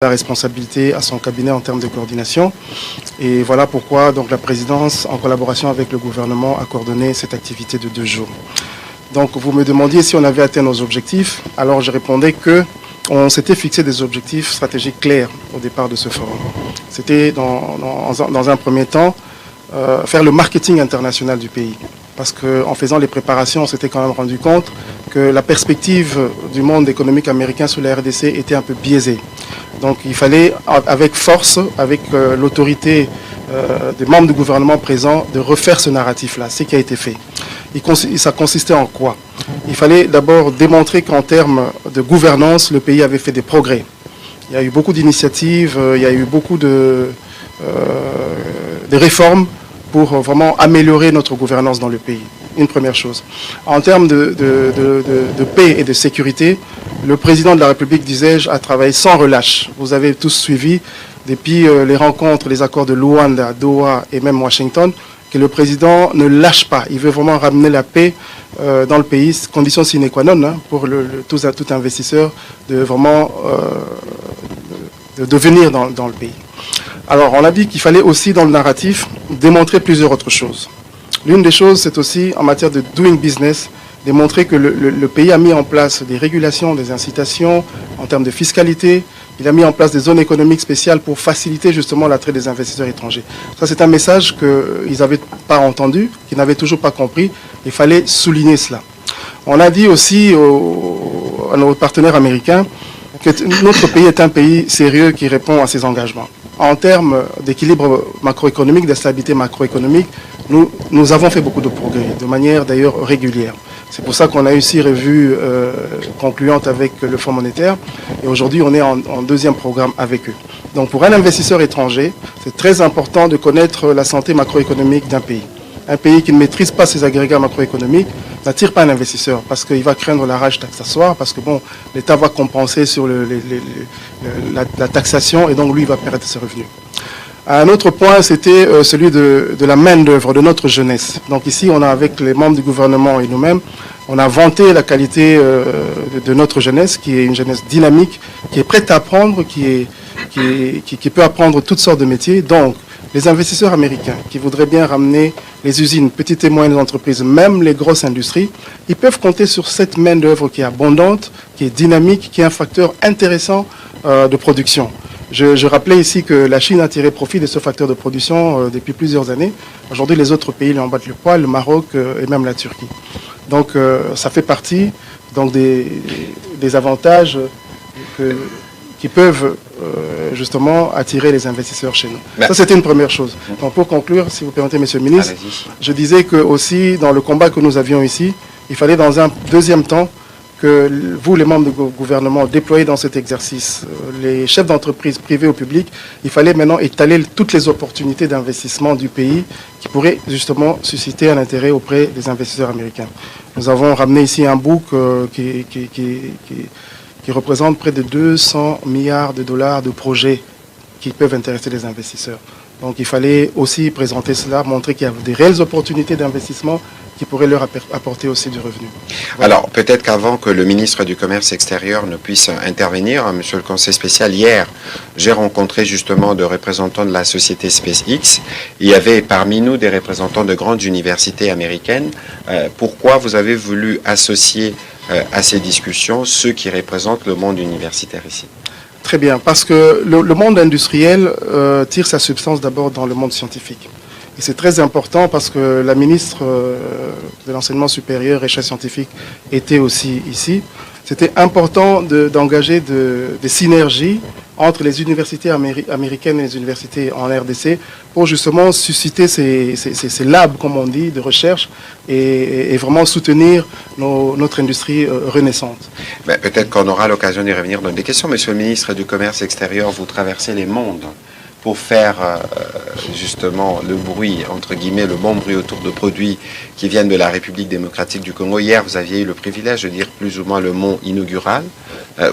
la responsabilité à son cabinet en termes de coordination. Et voilà pourquoi donc, la présidence, en collaboration avec le gouvernement, a coordonné cette activité de 2 jours. Donc vous me demandiez si on avait atteint nos objectifs. Alors je répondais que on s'était fixé des objectifs stratégiques clairs au départ de ce forum. C'était dans un premier temps faire le marketing international du pays. Parce qu'en faisant les préparations, on s'était quand même rendu compte que la perspective du monde économique américain sur la RDC était un peu biaisée. Donc il fallait, avec force, avec l'autorité des membres du gouvernement présents, de refaire ce narratif-là, ce qui a été fait. Ça consistait en quoi? Il fallait d'abord démontrer qu'en termes de gouvernance, le pays avait fait des progrès. Il y a eu beaucoup d'initiatives, il y a eu beaucoup de réformes pour vraiment améliorer notre gouvernance dans le pays. Une première chose. En termes de paix et de sécurité, le président de la République, disais-je, a travaillé sans relâche. Vous avez tous suivi, depuis les rencontres, les accords de Luanda, Doha et même Washington, que le président ne lâche pas. Il veut vraiment ramener la paix dans le pays, condition sine qua non pour tout investisseur de vraiment de venir dans le pays. Alors, on a dit qu'il fallait aussi, dans le narratif, démontrer plusieurs autres choses. L'une des choses, c'est aussi, en matière de doing business, démontrer que le pays a mis en place des régulations, des incitations en termes de fiscalité. Il a mis en place des zones économiques spéciales pour faciliter justement l'attrait des investisseurs étrangers. Ça, c'est un message qu'ils n'avaient pas entendu, qu'ils n'avaient toujours pas compris. Il fallait souligner cela. On a dit aussi à nos partenaires américains que notre pays est un pays sérieux qui répond à ses engagements. En termes d'équilibre macroéconomique, de stabilité macroéconomique, nous avons fait beaucoup de progrès, de manière d'ailleurs régulière. C'est pour ça qu'on a eu 6 revues concluantes avec le Fonds monétaire. Et aujourd'hui, on est en 2e programme avec eux. Donc pour un investisseur étranger, c'est très important de connaître la santé macroéconomique d'un pays. Un pays qui ne maîtrise pas ses agrégats macroéconomiques n'attire pas un investisseur parce qu'il va craindre la rage taxatoire, parce que bon, l'État va compenser sur la taxation et donc lui, il va perdre ses revenus. Un autre point, c'était celui de la main-d'œuvre de notre jeunesse. Donc ici, on a, avec les membres du gouvernement et nous-mêmes, on a vanté la qualité de notre jeunesse, qui est une jeunesse dynamique, qui est prête à apprendre, qui peut apprendre toutes sortes de métiers. Donc, les investisseurs américains qui voudraient bien ramener les usines, petites et moyennes entreprises, même les grosses industries, ils peuvent compter sur cette main-d'œuvre qui est abondante, qui est dynamique, qui est un facteur intéressant de production. Je rappelais ici que la Chine a tiré profit de ce facteur de production depuis plusieurs années. Aujourd'hui, les autres pays lui en battent le poids, le Maroc et même la Turquie. Donc, ça fait partie donc, des avantages qui peuvent justement attirer les investisseurs chez nous. Ça, c'était une première chose. Donc, pour conclure, si vous permettez, Monsieur le Ministre, je disais que aussi, dans le combat que nous avions ici, il fallait dans un deuxième temps que vous, les membres du gouvernement, déployez dans cet exercice, les chefs d'entreprise privés ou publics, il fallait maintenant étaler toutes les opportunités d'investissement du pays qui pourraient justement susciter un intérêt auprès des investisseurs américains. Nous avons ramené ici un book qui représente près de 200 milliards de dollars de projets qui peuvent intéresser les investisseurs. Donc il fallait aussi présenter cela, montrer qu'il y a des réelles opportunités d'investissement qui pourraient leur apporter aussi du revenu. Voilà. Alors, peut-être qu'avant que le ministre du Commerce extérieur ne puisse intervenir, monsieur le conseil spécial, hier, j'ai rencontré justement des représentants de la société SpaceX. Il y avait parmi nous des représentants de grandes universités américaines. Pourquoi vous avez voulu associer à ces discussions ceux qui représentent le monde universitaire ici? Très bien, parce que le monde industriel tire sa substance d'abord dans le monde scientifique. Et c'est très important parce que la ministre de l'Enseignement supérieur et recherche scientifique était aussi ici. C'était important d'engager des synergies entre les universités américaines et les universités en RDC pour justement susciter ces labs, comme on dit, de recherche et vraiment soutenir notre industrie renaissante. Peut-être qu'on aura l'occasion d'y revenir dans des questions. Monsieur le ministre du Commerce extérieur, vous traversez les mondes pour faire justement le bruit, entre guillemets, le bon bruit autour de produits qui viennent de la République démocratique du Congo. Hier, vous aviez eu le privilège de dire plus ou moins le mot inaugural.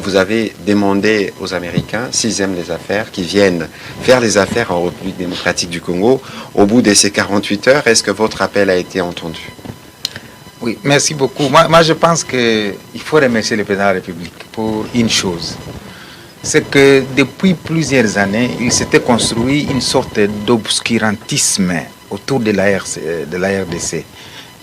Vous avez demandé aux Américains, s'ils aiment les affaires, qui viennent faire les affaires en République démocratique du Congo. Au bout de ces 48 heures, est-ce que votre appel a été entendu? Oui, merci beaucoup. Moi je pense qu'il faut remercier le président de la République pour une chose. c'est que depuis plusieurs années, il s'était construit une sorte d'obscurantisme autour de la RDC.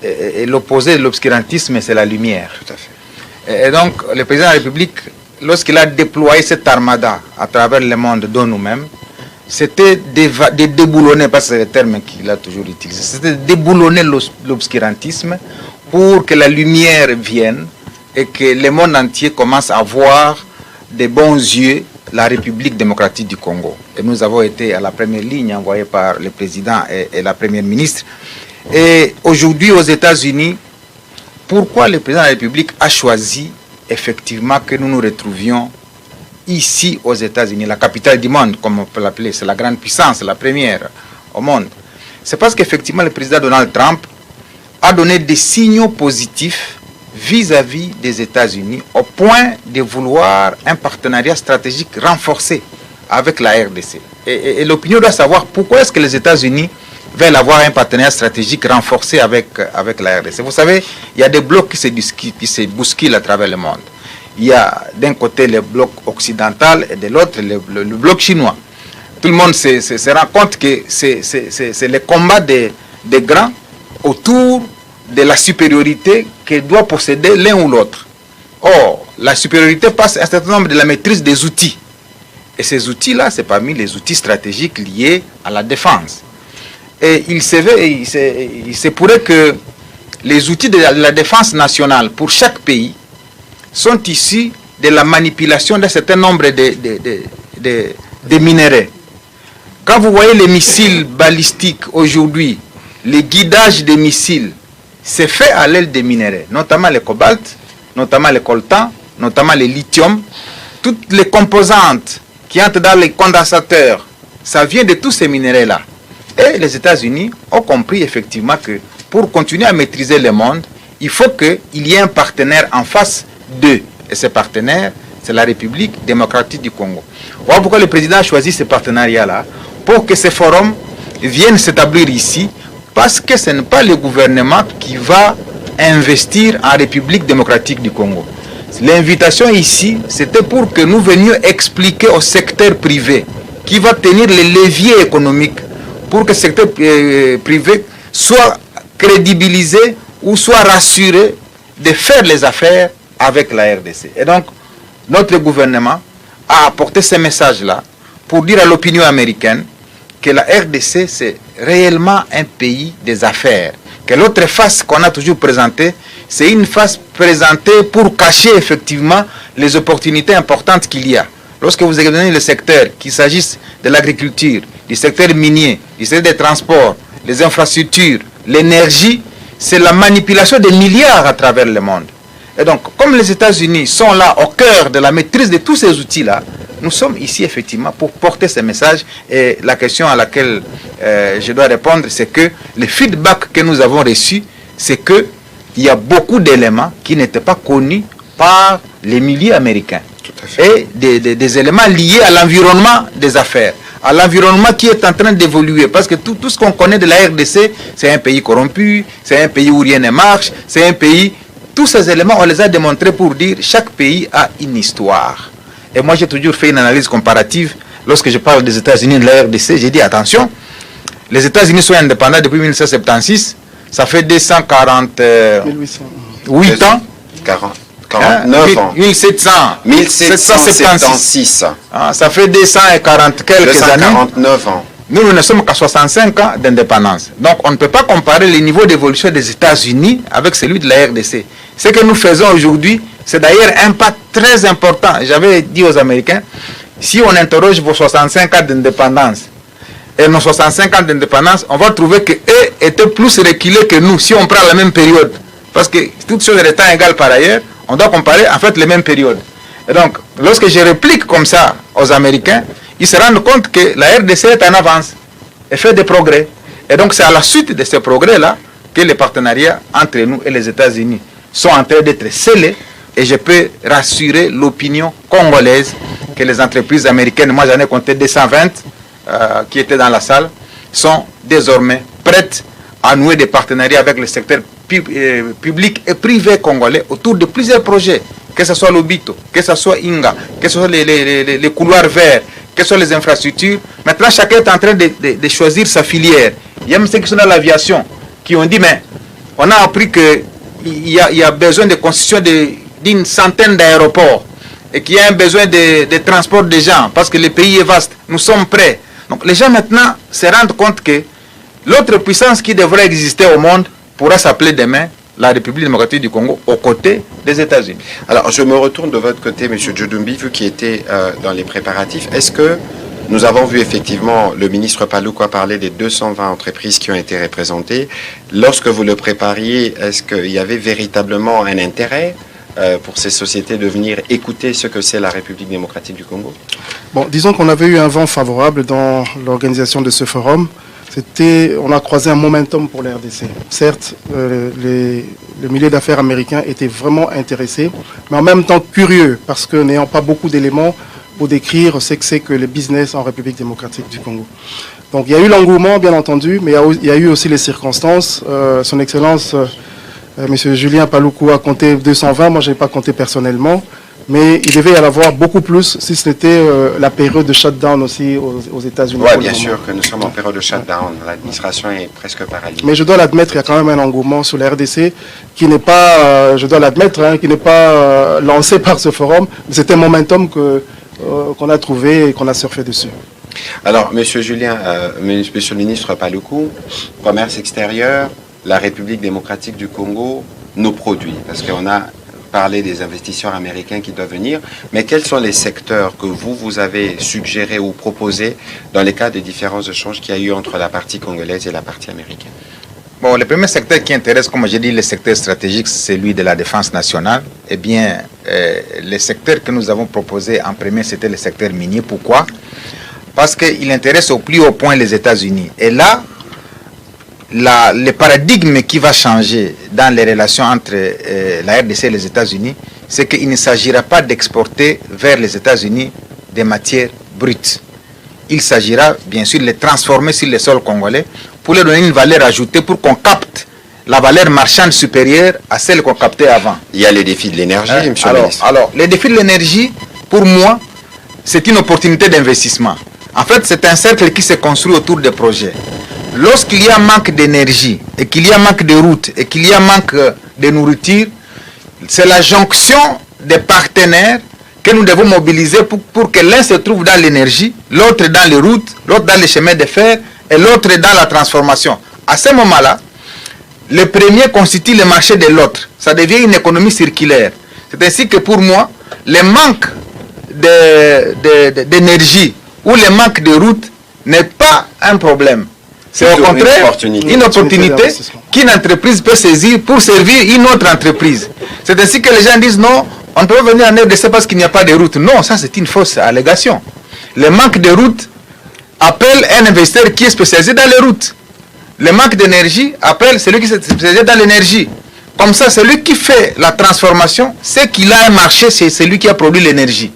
Et l'opposé de l'obscurantisme, c'est la lumière. Tout à fait. Et donc, le président de la République, lorsqu'il a déployé cette armada à travers le monde, dont nous-mêmes, c'était de déboulonner, parce que c'est le terme qu'il a toujours utilisé, c'était de déboulonner l'obscurantisme pour que la lumière vienne et que le monde entier commence à voir de bons yeux la République démocratique du Congo. Et nous avons été à la première ligne envoyée par le président et la première ministre. Et aujourd'hui, aux États-Unis, pourquoi le président de la République a choisi effectivement que nous nous retrouvions ici aux États-Unis, la capitale du monde, comme on peut l'appeler, c'est la grande puissance, la première au monde. C'est parce qu'effectivement le président Donald Trump a donné des signaux positifs vis-à-vis des États-Unis au point de vouloir un partenariat stratégique renforcé avec la RDC. Et l'opinion doit savoir pourquoi est-ce que les États-Unis veulent avoir un partenariat stratégique renforcé avec la RDC. Vous savez, il y a des blocs qui se bousculent à travers le monde. Il y a d'un côté le bloc occidental et de l'autre le bloc chinois. Tout le monde se rend compte que c'est le combat des grands autour de la supériorité que doit posséder l'un ou l'autre. Or, la supériorité passe un certain nombre de la maîtrise des outils. Et ces outils-là, c'est parmi les outils stratégiques liés à la défense. Et il se pourrait que les outils de la défense nationale pour chaque pays sont issus de la manipulation d'un certain nombre de minéraux. Quand vous voyez les missiles balistiques aujourd'hui, le guidage des missiles, c'est fait à l'aide des minéraux, notamment le cobalt, notamment le coltan, notamment le lithium. Toutes les composantes qui entrent dans les condensateurs, ça vient de tous ces minéraux-là. Et les États-Unis ont compris effectivement que pour continuer à maîtriser le monde, il faut qu'il y ait un partenaire en face d'eux. Et ce partenaire, c'est la République démocratique du Congo. Voilà pourquoi le président a choisi ce partenariat-là, pour que ce forum vienne s'établir ici, parce que ce n'est pas le gouvernement qui va investir en République démocratique du Congo. L'invitation ici, c'était pour que nous venions expliquer au secteur privé qui va tenir les leviers économiques pour que le secteur privé soit crédibilisé ou soit rassuré de faire les affaires avec la RDC. Et donc, notre gouvernement a apporté ce message-là pour dire à l'opinion américaine que la RDC, c'est réellement un pays des affaires. Que l'autre face qu'on a toujours présentée, c'est une face présentée pour cacher effectivement les opportunités importantes qu'il y a. Lorsque vous examinez le secteur, qu'il s'agisse de l'agriculture, du secteur minier, du secteur des transports, les infrastructures, l'énergie, c'est la manipulation des milliards à travers le monde. Et donc, comme les États-Unis sont là au cœur de la maîtrise de tous ces outils-là, nous sommes ici effectivement pour porter ces messages. Et la question à laquelle je dois répondre, c'est que le feedback que nous avons reçu, c'est qu'il y a beaucoup d'éléments qui n'étaient pas connus par les milieux américains. Tout à fait. Et des éléments liés à l'environnement des affaires, à l'environnement qui est en train d'évoluer. Parce que tout ce qu'on connaît de la RDC, c'est un pays corrompu, c'est un pays où rien ne marche, c'est un pays... Tous ces éléments, on les a démontrés pour dire que chaque pays a une histoire. Et moi, j'ai toujours fait une analyse comparative. Lorsque je parle des États-Unis et de la RDC, j'ai dit attention, les États-Unis sont indépendants depuis 1976. Ça fait 248 ans. 49 ans. 1776. Ça fait 240 quelques années. 249 ans. Nous ne sommes qu'à 65 ans d'indépendance. Donc, on ne peut pas comparer le niveau d'évolution des États-Unis avec celui de la RDC. Ce que nous faisons aujourd'hui, c'est d'ailleurs un pas très important. J'avais dit aux Américains, si on interroge vos 65 ans d'indépendance et nos 65 ans d'indépendance, on va trouver qu'eux étaient plus reculés que nous, si on prend la même période. Parce que toutes choses étant égales par ailleurs, on doit comparer en fait les mêmes périodes. Et donc, lorsque je réplique comme ça aux Américains, ils se rendent compte que la RDC est en avance et fait des progrès. Et donc, c'est à la suite de ces progrès-là que les partenariats entre nous et les États-Unis sont en train d'être scellés. Et je peux rassurer l'opinion congolaise que les entreprises américaines, moi j'en ai compté 220 qui étaient dans la salle, sont désormais prêtes à nouer des partenariats avec le secteur public et privé congolais autour de plusieurs projets que ce soit l'Obito, que ce soit Inga, que ce soit les couloirs verts, que ce soit les infrastructures. Maintenant, chacun est en train de choisir sa filière. Il y a même ceux qui sont dans l'aviation, qui ont dit, mais on a appris qu'il y a besoin de constitution d'une centaine d'aéroports et qu'il y a un besoin de transport des gens, parce que le pays est vaste. Nous sommes prêts. Donc les gens maintenant se rendent compte que l'autre puissance qui devrait exister au monde pourra s'appeler demain la République démocratique du Congo aux côtés des États-Unis. Alors, je me retourne de votre côté, M. Djoudumbi, vu qu'il était dans les préparatifs. Est-ce que nous avons vu effectivement le ministre Paluku parler des 220 entreprises qui ont été représentées. Lorsque vous le prépariez, est-ce qu'il y avait véritablement un intérêt pour ces sociétés de venir écouter ce que c'est la République démocratique du Congo? Bon, disons qu'on avait eu un vent favorable dans l'organisation de ce forum. On a croisé un momentum pour la RDC. Certes, le milieu d'affaires américain était vraiment intéressé, mais en même temps curieux, parce que n'ayant pas beaucoup d'éléments pour décrire ce que c'est que le business en République démocratique du Congo. Donc il y a eu l'engouement, bien entendu, mais il y a eu aussi les circonstances. Son Excellence, M. Julien Paluku a compté 220, moi je n'ai pas compté personnellement. Mais il devait y en avoir beaucoup plus si ce n'était la période de shutdown aussi aux États-Unis. Oui, bien sûr que nous sommes en période de shutdown. L'administration est presque paralysée. Mais je dois l'admettre, il y a quand même un engouement sur la RDC qui n'est pas, je dois l'admettre, qui n'est pas lancé par ce forum. C'est un momentum qu'on a trouvé et qu'on a surfé dessus. Alors, Monsieur Julien, Monsieur le ministre Paluku, commerce extérieur, la République démocratique du Congo, nos produits, parce qu'on a parler des investisseurs américains qui doivent venir, mais quels sont les secteurs que vous avez suggérés ou proposés dans les cas des différents échanges qu'il y a eu entre la partie congolaise et la partie américaine? Bon, le premier secteur qui intéresse, comme j'ai dit, le secteur stratégique, c'est celui de la défense nationale. Eh bien, le secteur que nous avons proposé en premier, c'était le secteur minier. Pourquoi? Parce qu'il intéresse au plus haut point les États-Unis. Et là, le paradigme qui va changer dans les relations entre la RDC et les États-Unis, c'est qu'il ne s'agira pas d'exporter vers les États-Unis des matières brutes. Il s'agira bien sûr de les transformer sur le sol congolais pour leur donner une valeur ajoutée pour qu'on capte la valeur marchande supérieure à celle qu'on captait avant. Il y a les défis de l'énergie, monsieur le ministre. Alors, les défis de l'énergie, pour moi, c'est une opportunité d'investissement. En fait, c'est un cercle qui se construit autour des projets. Lorsqu'il y a manque d'énergie, et qu'il y a manque de routes, et qu'il y a manque de nourriture, c'est la jonction des partenaires que nous devons mobiliser pour que l'un se trouve dans l'énergie, l'autre dans les routes, l'autre dans les chemins de fer, et l'autre dans la transformation. À ce moment-là, le premier constitue le marché de l'autre. Ça devient une économie circulaire. C'est ainsi que pour moi, le manque d'énergie ou le manque de routes n'est pas un problème. C'est au contraire une opportunité qu'une entreprise peut saisir pour servir une autre entreprise. C'est ainsi que les gens disent non, on ne peut pas venir en RDC parce qu'il n'y a pas de route. Non, ça c'est une fausse allégation. Le manque de route appelle un investisseur qui est spécialisé dans les routes. Le manque d'énergie appelle celui qui est spécialisé dans l'énergie. Comme ça, celui qui fait la transformation, c'est qu'il a un marché, c'est celui qui a produit l'énergie.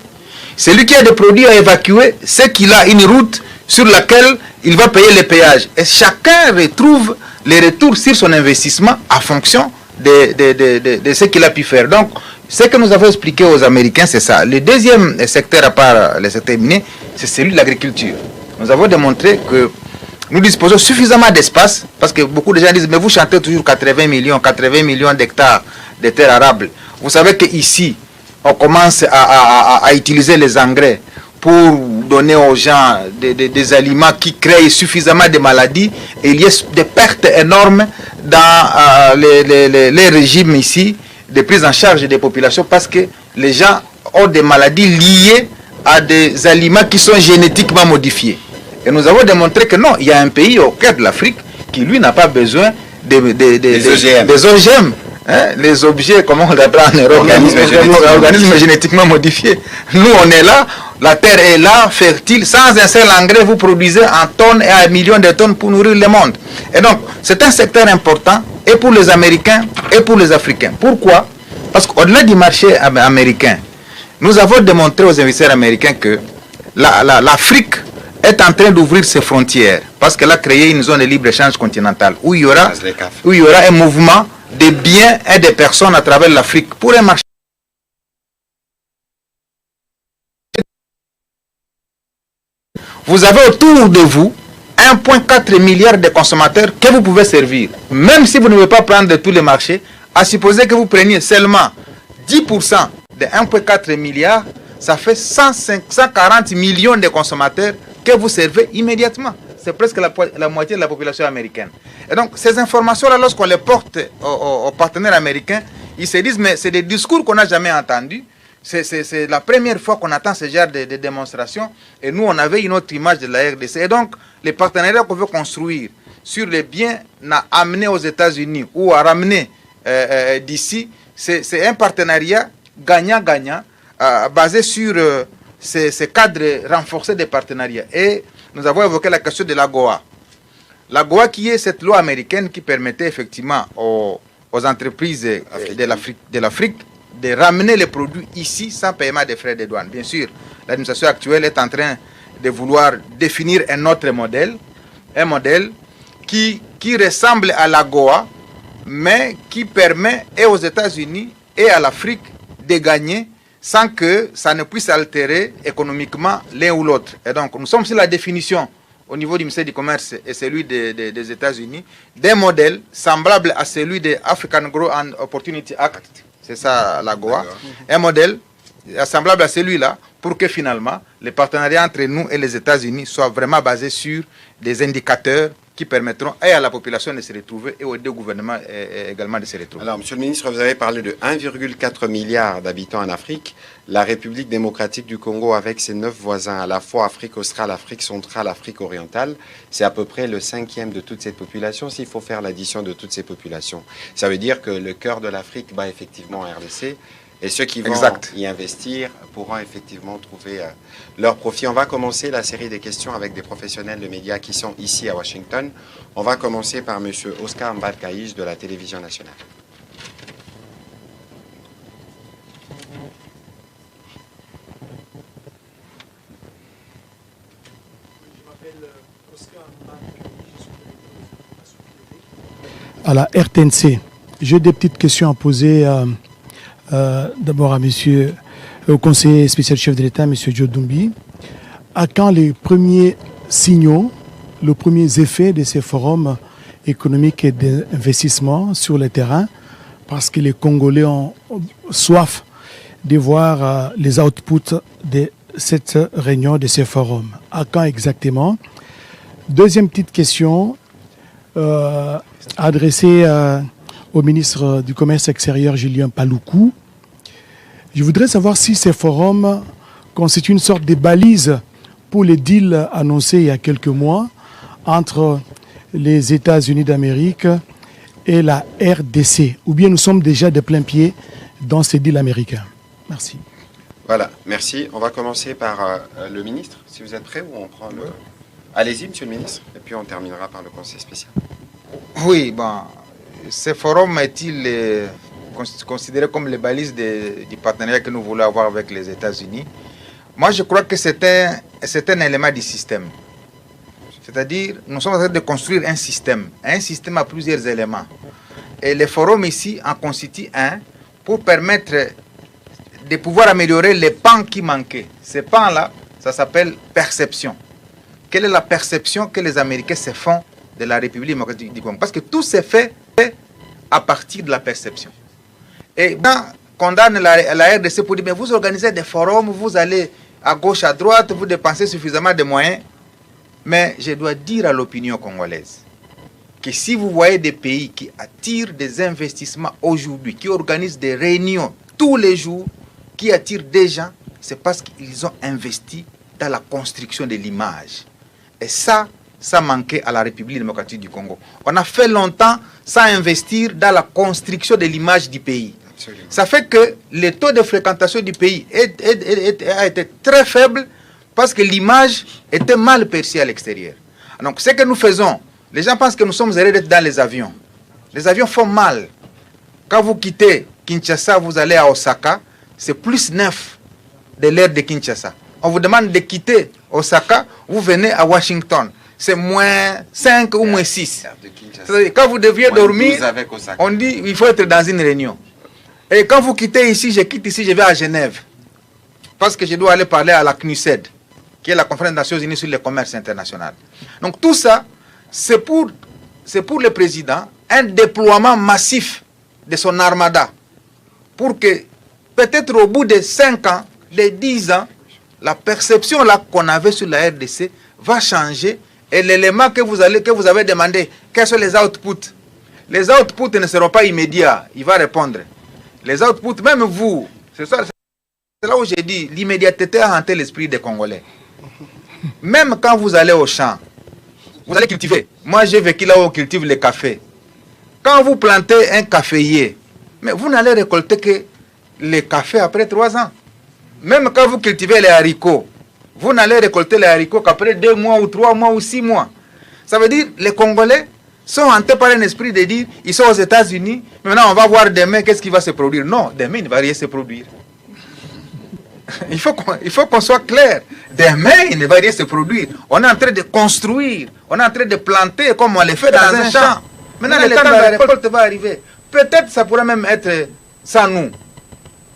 Celui qui a des produits à évacuer, c'est qu'il a une route sur laquelle il va payer les péages. Et chacun retrouve les retours sur son investissement en fonction de ce qu'il a pu faire. Donc, ce que nous avons expliqué aux Américains, c'est ça. Le deuxième secteur, à part le secteur minier, c'est celui de l'agriculture. Nous avons démontré que nous disposons suffisamment d'espace, parce que beaucoup de gens disent, mais vous chantez toujours 80 millions d'hectares de terres arables. Vous savez qu'ici, on commence à utiliser les engrais pour donner aux gens des aliments qui créent suffisamment de maladies. Et il y a des pertes énormes dans les régimes ici de prise en charge des populations parce que les gens ont des maladies liées à des aliments qui sont génétiquement modifiés. Et nous avons démontré que non, il y a un pays au cœur de l'Afrique qui lui n'a pas besoin des OGM. Hein, les objets, comment on l'appelle en Europe, organismes génétiquement modifiés. Nous, on est là, la terre est là, fertile, sans un seul engrais, vous produisez en tonnes et en millions de tonnes pour nourrir le monde. Et donc, c'est un secteur important, et pour les Américains, et pour les Africains. Pourquoi? Parce qu'au-delà du marché américain, nous avons démontré aux investisseurs américains que l'Afrique est en train d'ouvrir ses frontières, parce qu'elle a créé une zone de libre-échange continentale, où il y aura un mouvement des biens et des personnes à travers l'Afrique pour un marché. vous avez autour de vous 1,4 milliard de consommateurs que vous pouvez servir. Même si vous ne pouvez pas prendre de tous les marchés, à supposer que vous preniez seulement 10% de 1,4 milliard, ça fait 140 millions de consommateurs que vous servez immédiatement. C'est presque la moitié de la population américaine. Et donc, ces informations-là, lorsqu'on les porte aux partenaires américains, ils se disent, mais c'est des discours qu'on n'a jamais entendus. C'est la première fois qu'on attend ce genre de démonstration. Et nous, on avait une autre image de la RDC. Et donc, les partenariats qu'on veut construire sur les biens à amener aux États-Unis ou à ramener d'ici, c'est un partenariat gagnant-gagnant basé sur ces cadres renforcés des partenariats. Et nous avons évoqué la question de l'AGOA. L'AGOA qui est cette loi américaine qui permettait effectivement aux entreprises de l'Afrique de ramener les produits ici sans paiement des frais de douane. Bien sûr, l'administration actuelle est en train de vouloir définir un autre modèle, un modèle qui ressemble à l'AGOA, mais qui permet et aux États-Unis et à l'Afrique de gagner sans que ça ne puisse altérer économiquement l'un ou l'autre. Et donc, nous sommes sur la définition au niveau du ministère du Commerce et celui des États-Unis d'un modèle semblable à celui de African Growth and Opportunity Act. C'est ça l'AGOA. Un modèle semblable à celui-là pour que finalement les partenariats entre nous et les États-Unis soient vraiment basés sur des indicateurs qui permettront et à la population de se retrouver et aux deux gouvernements également de se retrouver. Alors, Monsieur le Ministre, vous avez parlé de 1,4 milliard d'habitants en Afrique. La République démocratique du Congo, avec ses 9 voisins, à la fois Afrique australe, Afrique centrale, Afrique orientale, c'est à peu près le 5e de toute cette population, s'il faut faire l'addition de toutes ces populations. Ça veut dire que le cœur de l'Afrique bat effectivement en RDC. Et ceux qui vont y investir pourront effectivement trouver leur profit. On va commencer la série des questions avec des professionnels de médias qui sont ici à Washington. On va commencer par M. Oscar Mbalkaïch de la télévision nationale. À la RTNC, j'ai des petites questions à poser d'abord à monsieur, au conseiller spécial chef de l'État, M. Joe Dumbi. À quand les premiers signaux, les premiers effets de ces forums économiques et d'investissement sur le terrain? Parce que les Congolais ont soif de voir les outputs de cette réunion, de ces forums. À quand exactement? Deuxième petite question adressée au ministre du Commerce extérieur, Julien Paluku. Je voudrais savoir si ces forums constituent une sorte de balise pour les deals annoncés il y a quelques mois entre les États-Unis d'Amérique et la RDC, ou bien nous sommes déjà de plein pied dans ces deals américains. Merci. Voilà, merci. On va commencer par le ministre, si vous êtes prêt, ou on prend le... Allez-y, monsieur le ministre, et puis on terminera par le conseil spécial. Oui, bon, ce forum est-il considéré comme les balises du partenariat que nous voulons avoir avec les États-Unis? Moi, je crois que c'est un élément du système. C'est-à-dire, nous sommes en train de construire un système à plusieurs éléments. Et le forum ici en constitue un pour permettre de pouvoir améliorer les pans qui manquaient. Ces pans-là, ça s'appelle perception. Quelle est la perception que les Américains se font de la République démocratique du Congo? Parce que tout s'est fait à partir de la perception. Et on condamne la RDC pour dire, mais vous organisez des forums, vous allez à gauche, à droite, vous dépensez suffisamment de moyens. Mais je dois dire à l'opinion congolaise que si vous voyez des pays qui attirent des investissements aujourd'hui, qui organisent des réunions tous les jours, qui attirent des gens, c'est parce qu'ils ont investi dans la construction de l'image. Et ça manquait à la République démocratique du Congo. On a fait longtemps sans investir dans la construction de l'image du pays. Absolument. Ça fait que le taux de fréquentation du pays a été très faible parce que l'image était mal perçue à l'extérieur. Donc ce que nous faisons, les gens pensent que nous sommes heureux d'être dans les avions. Les avions font mal. Quand vous quittez Kinshasa, vous allez à Osaka, c'est plus 9 de l'air de Kinshasa. On vous demande de quitter Osaka, vous venez à Washington. C'est moins 5 ou moins 6. Quand vous deviez dormir, on dit il faut être dans une réunion. Et quand vous quittez ici, je quitte ici, je vais à Genève. Parce que je dois aller parler à la CNUSED, qui est la conférence des Nations Unies sur le commerce international. Donc tout ça, c'est pour le président un déploiement massif de son armada pour que peut-être au bout de 5 ans, de 10 ans, la perception là qu'on avait sur la RDC va changer et l'élément que vous avez demandé, quels sont les outputs? Les outputs ne seront pas immédiats, il va répondre. Les outputs, même vous, c'est là où j'ai dit, l'immédiateté a hanté l'esprit des Congolais. Même quand vous allez au champ, vous allez cultiver. Moi, j'ai vécu là où on cultive le café. Quand vous plantez un caféier, mais vous n'allez récolter que le café après 3 ans. Même quand vous cultivez les haricots, vous n'allez récolter les haricots qu'après 2 mois ou 3 mois ou 6 mois. Ça veut dire les Congolais sont hantés par un esprit de dire, ils sont aux États-Unis, maintenant on va voir demain qu'est-ce qui va se produire. Non, demain il ne va rien se produire. Il faut qu'on soit clair. Demain, il ne va rien se produire. On est en train de construire, on est en train de planter comme on le fait dans un champ. Maintenant, le temps de la récolte va arriver. Peut-être ça pourrait même être sans nous.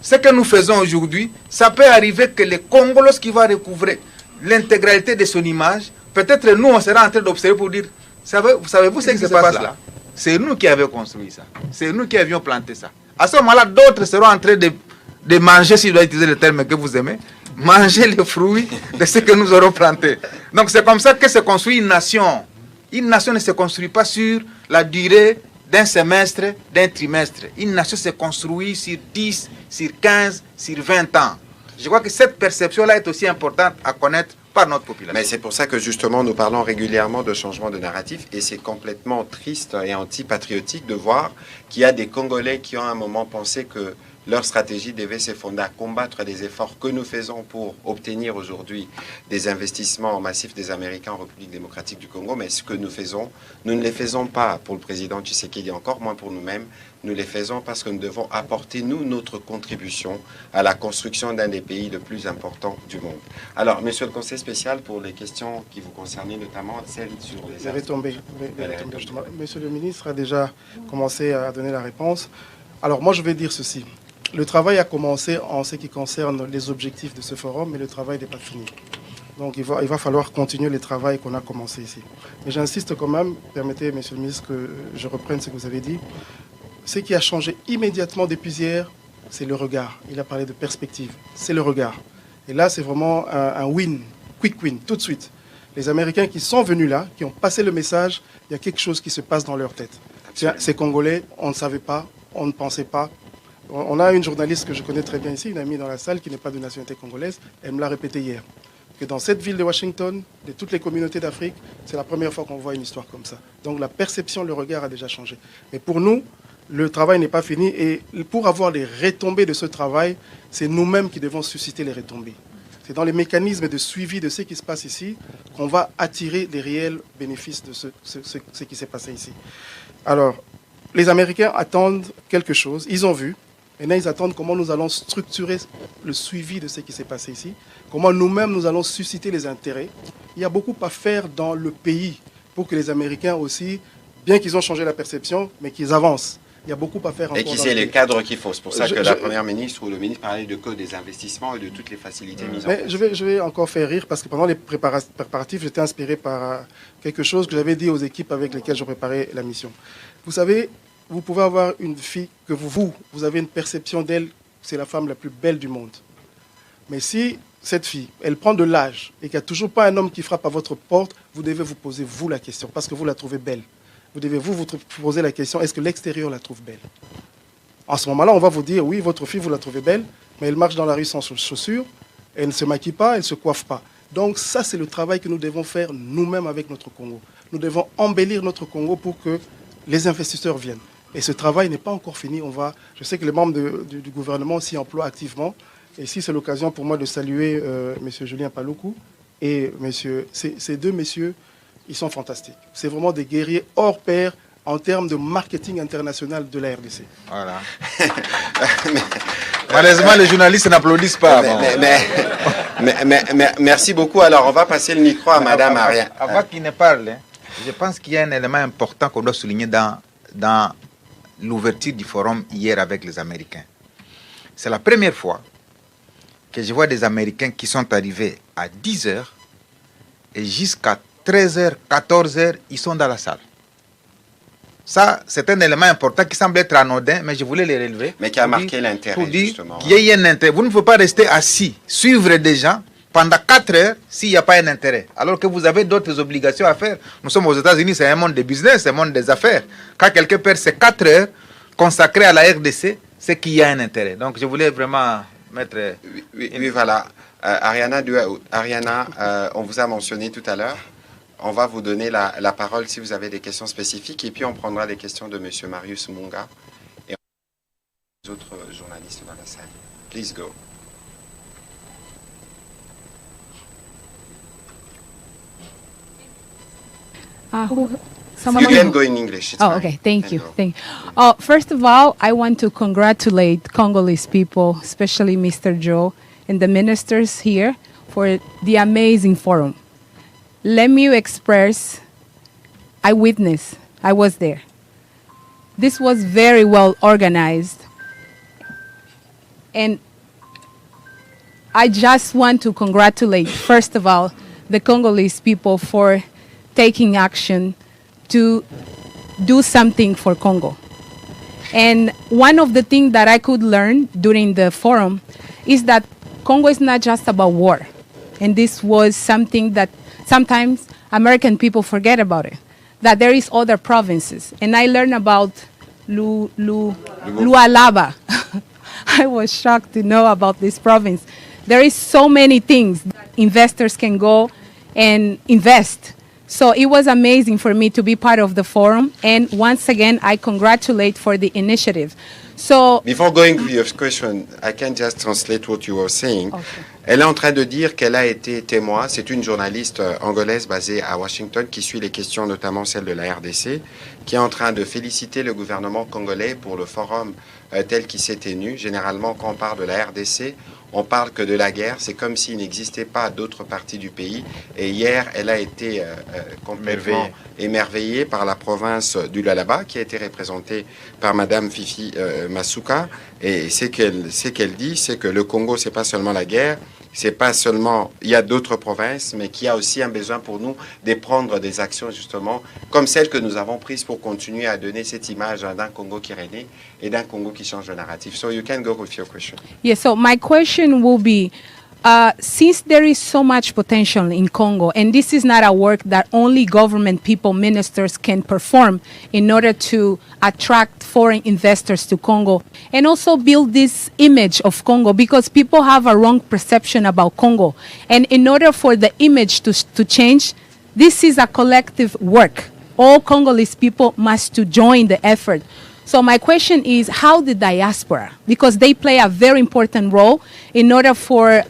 Ce que nous faisons aujourd'hui, ça peut arriver que le Congo, lorsqu'il va recouvrer l'intégralité de son image, peut-être nous, on sera en train d'observer pour dire, savez-vous ce qui se passe là? C'est nous qui avions construit ça. C'est nous qui avions planté ça. À ce moment-là, d'autres seront en train de manger, si je dois utiliser le terme que vous aimez, manger les fruits de ce que nous aurons planté. Donc c'est comme ça que se construit une nation. Une nation ne se construit pas sur la durée d'un semestre, d'un trimestre. Une nation se construit sur 10, sur 15, sur 20 ans. Je crois que cette perception-là est aussi importante à connaître par notre population. Mais c'est pour ça que justement nous parlons régulièrement de changement de narratif et c'est complètement triste et anti-patriotique de voir qu'il y a des Congolais qui ont à un moment pensé que leur stratégie devait se fonder à combattre les efforts que nous faisons pour obtenir aujourd'hui des investissements massifs des Américains en République démocratique du Congo. Mais ce que nous faisons, nous ne les faisons pas pour le président Tshisekedi, encore moins pour nous-mêmes. Nous les faisons parce que nous devons apporter, nous, notre contribution à la construction d'un des pays les plus importants du monde. Alors, monsieur le conseiller spécial, pour les questions qui vous concernaient, notamment celles sur les retombées. Monsieur le ministre a déjà commencé à donner la réponse. Alors, moi, je vais dire ceci. Le travail a commencé en ce qui concerne les objectifs de ce forum, mais le travail n'est pas fini. Donc il va falloir continuer le travail qu'on a commencé ici. Mais j'insiste quand même, permettez, monsieur le ministre, que je reprenne ce que vous avez dit. Ce qui a changé immédiatement depuis hier, c'est le regard. Il a parlé de perspective, c'est le regard. Et là, c'est vraiment un win, quick win, tout de suite. Les Américains qui sont venus là, qui ont passé le message, il y a quelque chose qui se passe dans leur tête. Ces Congolais, on ne savait pas, on ne pensait pas. On a une journaliste que je connais très bien ici, une amie dans la salle qui n'est pas de nationalité congolaise. Elle me l'a répété hier. Que dans cette ville de Washington, de toutes les communautés d'Afrique, c'est la première fois qu'on voit une histoire comme ça. Donc la perception, le regard a déjà changé. Mais pour nous, le travail n'est pas fini. Et pour avoir les retombées de ce travail, c'est nous-mêmes qui devons susciter les retombées. C'est dans les mécanismes de suivi de ce qui se passe ici qu'on va attirer les réels bénéfices de ce qui s'est passé ici. Alors, les Américains attendent quelque chose. Ils ont vu. Maintenant, ils attendent comment nous allons structurer le suivi de ce qui s'est passé ici, comment nous-mêmes nous allons susciter les intérêts. Il y a beaucoup à faire dans le pays pour que les Américains aussi, bien qu'ils ont changé la perception, mais qu'ils avancent. Il y a beaucoup à faire encore. Et qu'ils aient les cadres qu'il faut. C'est pour ça que la Première ministre ou le ministre parlait de code des investissements et de toutes les facilités mises en place. Je vais encore faire rire parce que pendant les préparatifs, j'étais inspiré par quelque chose que j'avais dit aux équipes avec lesquelles je préparais la mission. Vous savez, vous pouvez avoir une fille que vous avez une perception d'elle, c'est la femme la plus belle du monde. Mais si cette fille, elle prend de l'âge et qu'il n'y a toujours pas un homme qui frappe à votre porte, vous devez vous poser, vous, la question, parce que vous la trouvez belle. Vous devez vous poser la question, est-ce que l'extérieur la trouve belle? En ce moment-là, on va vous dire, oui, votre fille, vous la trouvez belle, mais elle marche dans la rue sans chaussures, elle ne se maquille pas, elle ne se coiffe pas. Donc ça, c'est le travail que nous devons faire nous-mêmes avec notre Congo. Nous devons embellir notre Congo pour que les investisseurs viennent. Et ce travail n'est pas encore fini. Je sais que les membres du gouvernement s'y emploient activement. Et ici, c'est l'occasion pour moi de saluer M. Julien Paluku et ces deux messieurs, ils sont fantastiques. C'est vraiment des guerriers hors pair en termes de marketing international de la RDC. Voilà. Malheureusement, les journalistes n'applaudissent pas. Mais merci beaucoup. Alors, on va passer le micro à Madame Aria. Avant qu'il ne parle, je pense qu'il y a un élément important qu'on doit souligner dans l'ouverture du forum hier avec les Américains. C'est la première fois que je vois des Américains qui sont arrivés à 10 heures et jusqu'à 13h, 14h, ils sont dans la salle. Ça, c'est un élément important qui semble être anodin, mais je voulais les relever. Mais qui a marqué l'intérêt, justement. Qu'il y ait un intérêt. Vous ne pouvez pas rester assis, suivre des gens pendant 4 heures s'il n'y a pas un intérêt. Alors que vous avez d'autres obligations à faire. Nous sommes aux États-Unis, c'est un monde de business, c'est un monde des affaires. Quand quelqu'un perd ses 4 heures consacrées à la RDC, c'est qu'il y a un intérêt. Donc je voulais vraiment mettre... Oui, voilà. Ariana, on vous a mentionné tout à l'heure. On va vous donner la parole si vous avez des questions spécifiques et puis on prendra les questions de M. Marius Munga et les autres journalistes dans la salle. Please go. You can go in English. It's Oh, fine. okay. Thank you. Go. Thank you. First of all, I want to congratulate Congolese people, especially Mr. Joe and the ministers here, for the amazing forum. Let me express, I witnessed, I was there. This was very well organized. And I just want to congratulate, first of all, the Congolese people for taking action to do something for Congo. And one of the things that I could learn during the forum is that Congo is not just about war. And this was something that sometimes American people forget about it, that there is other provinces. And I learned about Lualaba. I was shocked to know about this province. There is so many things investors can go and invest. So it was amazing for me to be part of the forum. And once again, I congratulate for the initiative. So, before going to your question, I can just translate what you were saying. Okay. Elle est en train de dire qu'elle a été témoin. C'est une journaliste angolaise basée à Washington qui suit les questions, notamment celles de la RDC, qui est en train de féliciter le gouvernement congolais pour le forum tel qu'il s'est tenu. Généralement, quand on parle de la RDC, on parle que de la guerre. C'est comme s'il n'existait pas d'autres parties du pays. Et hier, elle a été complètement émerveillée par la province du Lualaba, qui a été représentée par Madame Fifi Masuka. Et ce qu'elle dit, c'est que le Congo, c'est pas seulement la guerre. C'est pas seulement, il y a d'autres provinces, mais qu'il y a aussi un besoin pour nous de prendre des actions justement comme celles que nous avons prises pour continuer à donner cette image d'un Congo qui renaît et d'un Congo qui change de narratif. So you can go with your question. yeah, so my question will be, since there is so much potential in Congo, and this is not a work that only government people, ministers can perform in order to attract foreign investors to Congo, and also build this image of Congo, because people have a wrong perception about Congo. And in order for the image to change, this is a collective work. All Congolese people must to join the effort. So my question is, how the diaspora, because they play a very important role in order for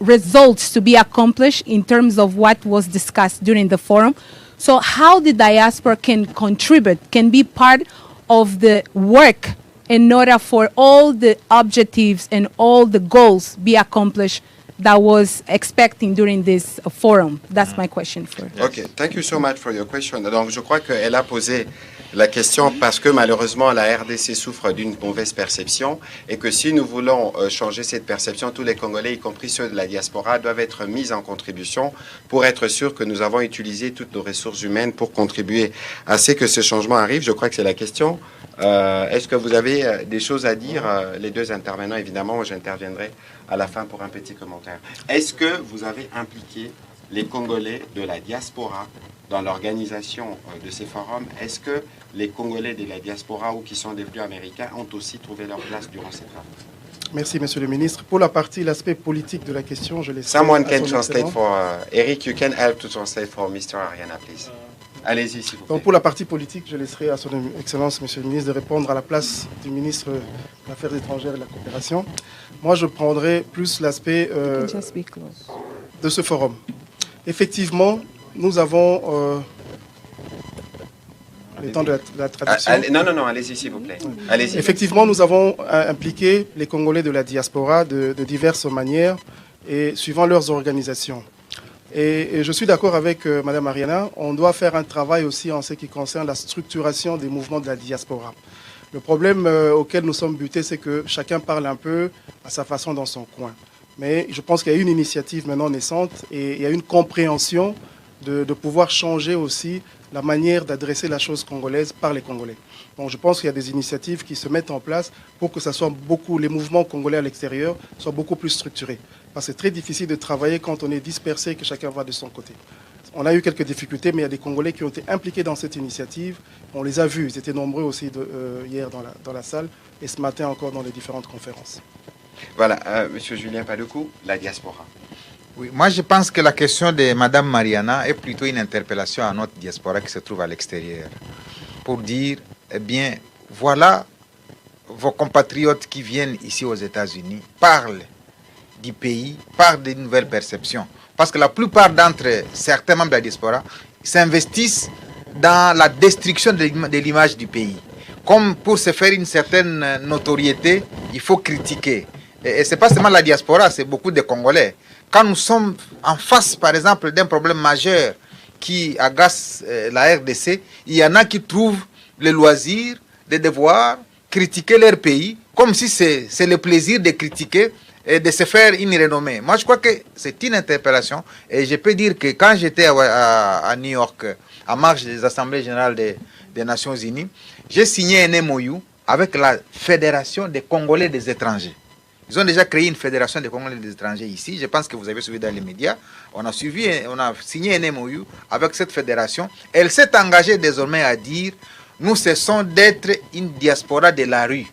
results to be accomplished in terms of what was discussed during the forum. So how the diaspora can contribute, can be part of the work in order for all the objectives and all the goals be accomplished that was expecting during this forum. That's my question for. Ok, thank you so much for your question. Donc je crois qu'elle a posé la question parce que malheureusement la RDC souffre d'une mauvaise perception et que si nous voulons changer cette perception, tous les Congolais, y compris ceux de la diaspora, doivent être mis en contribution pour être sûr que nous avons utilisé toutes nos ressources humaines pour contribuer à ce que ce changement arrive. Je crois que c'est la question. Est-ce que vous avez des choses à dire, les deux intervenants? Évidemment, j'interviendrai à la fin pour un petit commentaire. Est-ce que vous avez impliqué les Congolais de la diaspora dans l'organisation de ces forums? Est-ce que les Congolais de la diaspora ou qui sont devenus américains ont aussi trouvé leur place durant ces travaux? Merci, Monsieur le Ministre. Pour l'aspect politique de la question, je laisse. Someone can translate for Eric. You can help to translate for Mr. Ariana, please. Allez-y, s'il vous plaît. Donc pour la partie politique, je laisserai à son Excellence, Monsieur le Ministre, de répondre à la place du ministre des Affaires étrangères et de la coopération. Moi, je prendrai plus l'aspect Just be close. de ce forum. Effectivement, nous avons le temps de la traduction. Non, allez-y, s'il vous plaît. Allez-y. Effectivement, nous avons impliqué les Congolais de la diaspora de diverses manières et suivant leurs organisations. Et je suis d'accord avec Madame Ariana, on doit faire un travail aussi en ce qui concerne la structuration des mouvements de la diaspora. Le problème auquel nous sommes butés, c'est que chacun parle un peu à sa façon dans son coin. Mais je pense qu'il y a une initiative maintenant naissante et il y a une compréhension de pouvoir changer aussi la manière d'adresser la chose congolaise par les Congolais. Donc je pense qu'il y a des initiatives qui se mettent en place pour que ça soit les mouvements congolais à l'extérieur soient beaucoup plus structurés. Parce que c'est très difficile de travailler quand on est dispersé et que chacun va de son côté. On a eu quelques difficultés, mais il y a des Congolais qui ont été impliqués dans cette initiative. On les a vus, ils étaient nombreux aussi hier dans la salle et ce matin encore dans les différentes conférences. Voilà, Monsieur Julien Paluku, la diaspora. Oui, moi je pense que la question de Madame Mariana est plutôt une interpellation à notre diaspora qui se trouve à l'extérieur. Pour dire, eh bien, voilà vos compatriotes qui viennent ici aux États-Unis, parlent du pays, parlent des nouvelles perceptions. Parce que la plupart d'entre certains membres de la diaspora s'investissent dans la destruction de l'image du pays. Comme pour se faire une certaine notoriété, il faut critiquer. Et ce n'est pas seulement la diaspora, c'est beaucoup de Congolais. Quand nous sommes en face, par exemple, d'un problème majeur qui agace la RDC, il y en a qui trouvent le loisir de devoir critiquer leur pays, comme si c'est le plaisir de critiquer et de se faire une renommée. Moi, je crois que c'est une interpellation. Et je peux dire que quand j'étais à New York, en marge des Assemblées générales des Nations Unies, j'ai signé un MOU avec la Fédération des Congolais des étrangers. Ils ont déjà créé une fédération des Congolais des étrangers ici. Je pense que vous avez suivi dans les médias. On a signé un MOU avec cette fédération. Elle s'est engagée désormais à dire nous cessons d'être une diaspora de la rue.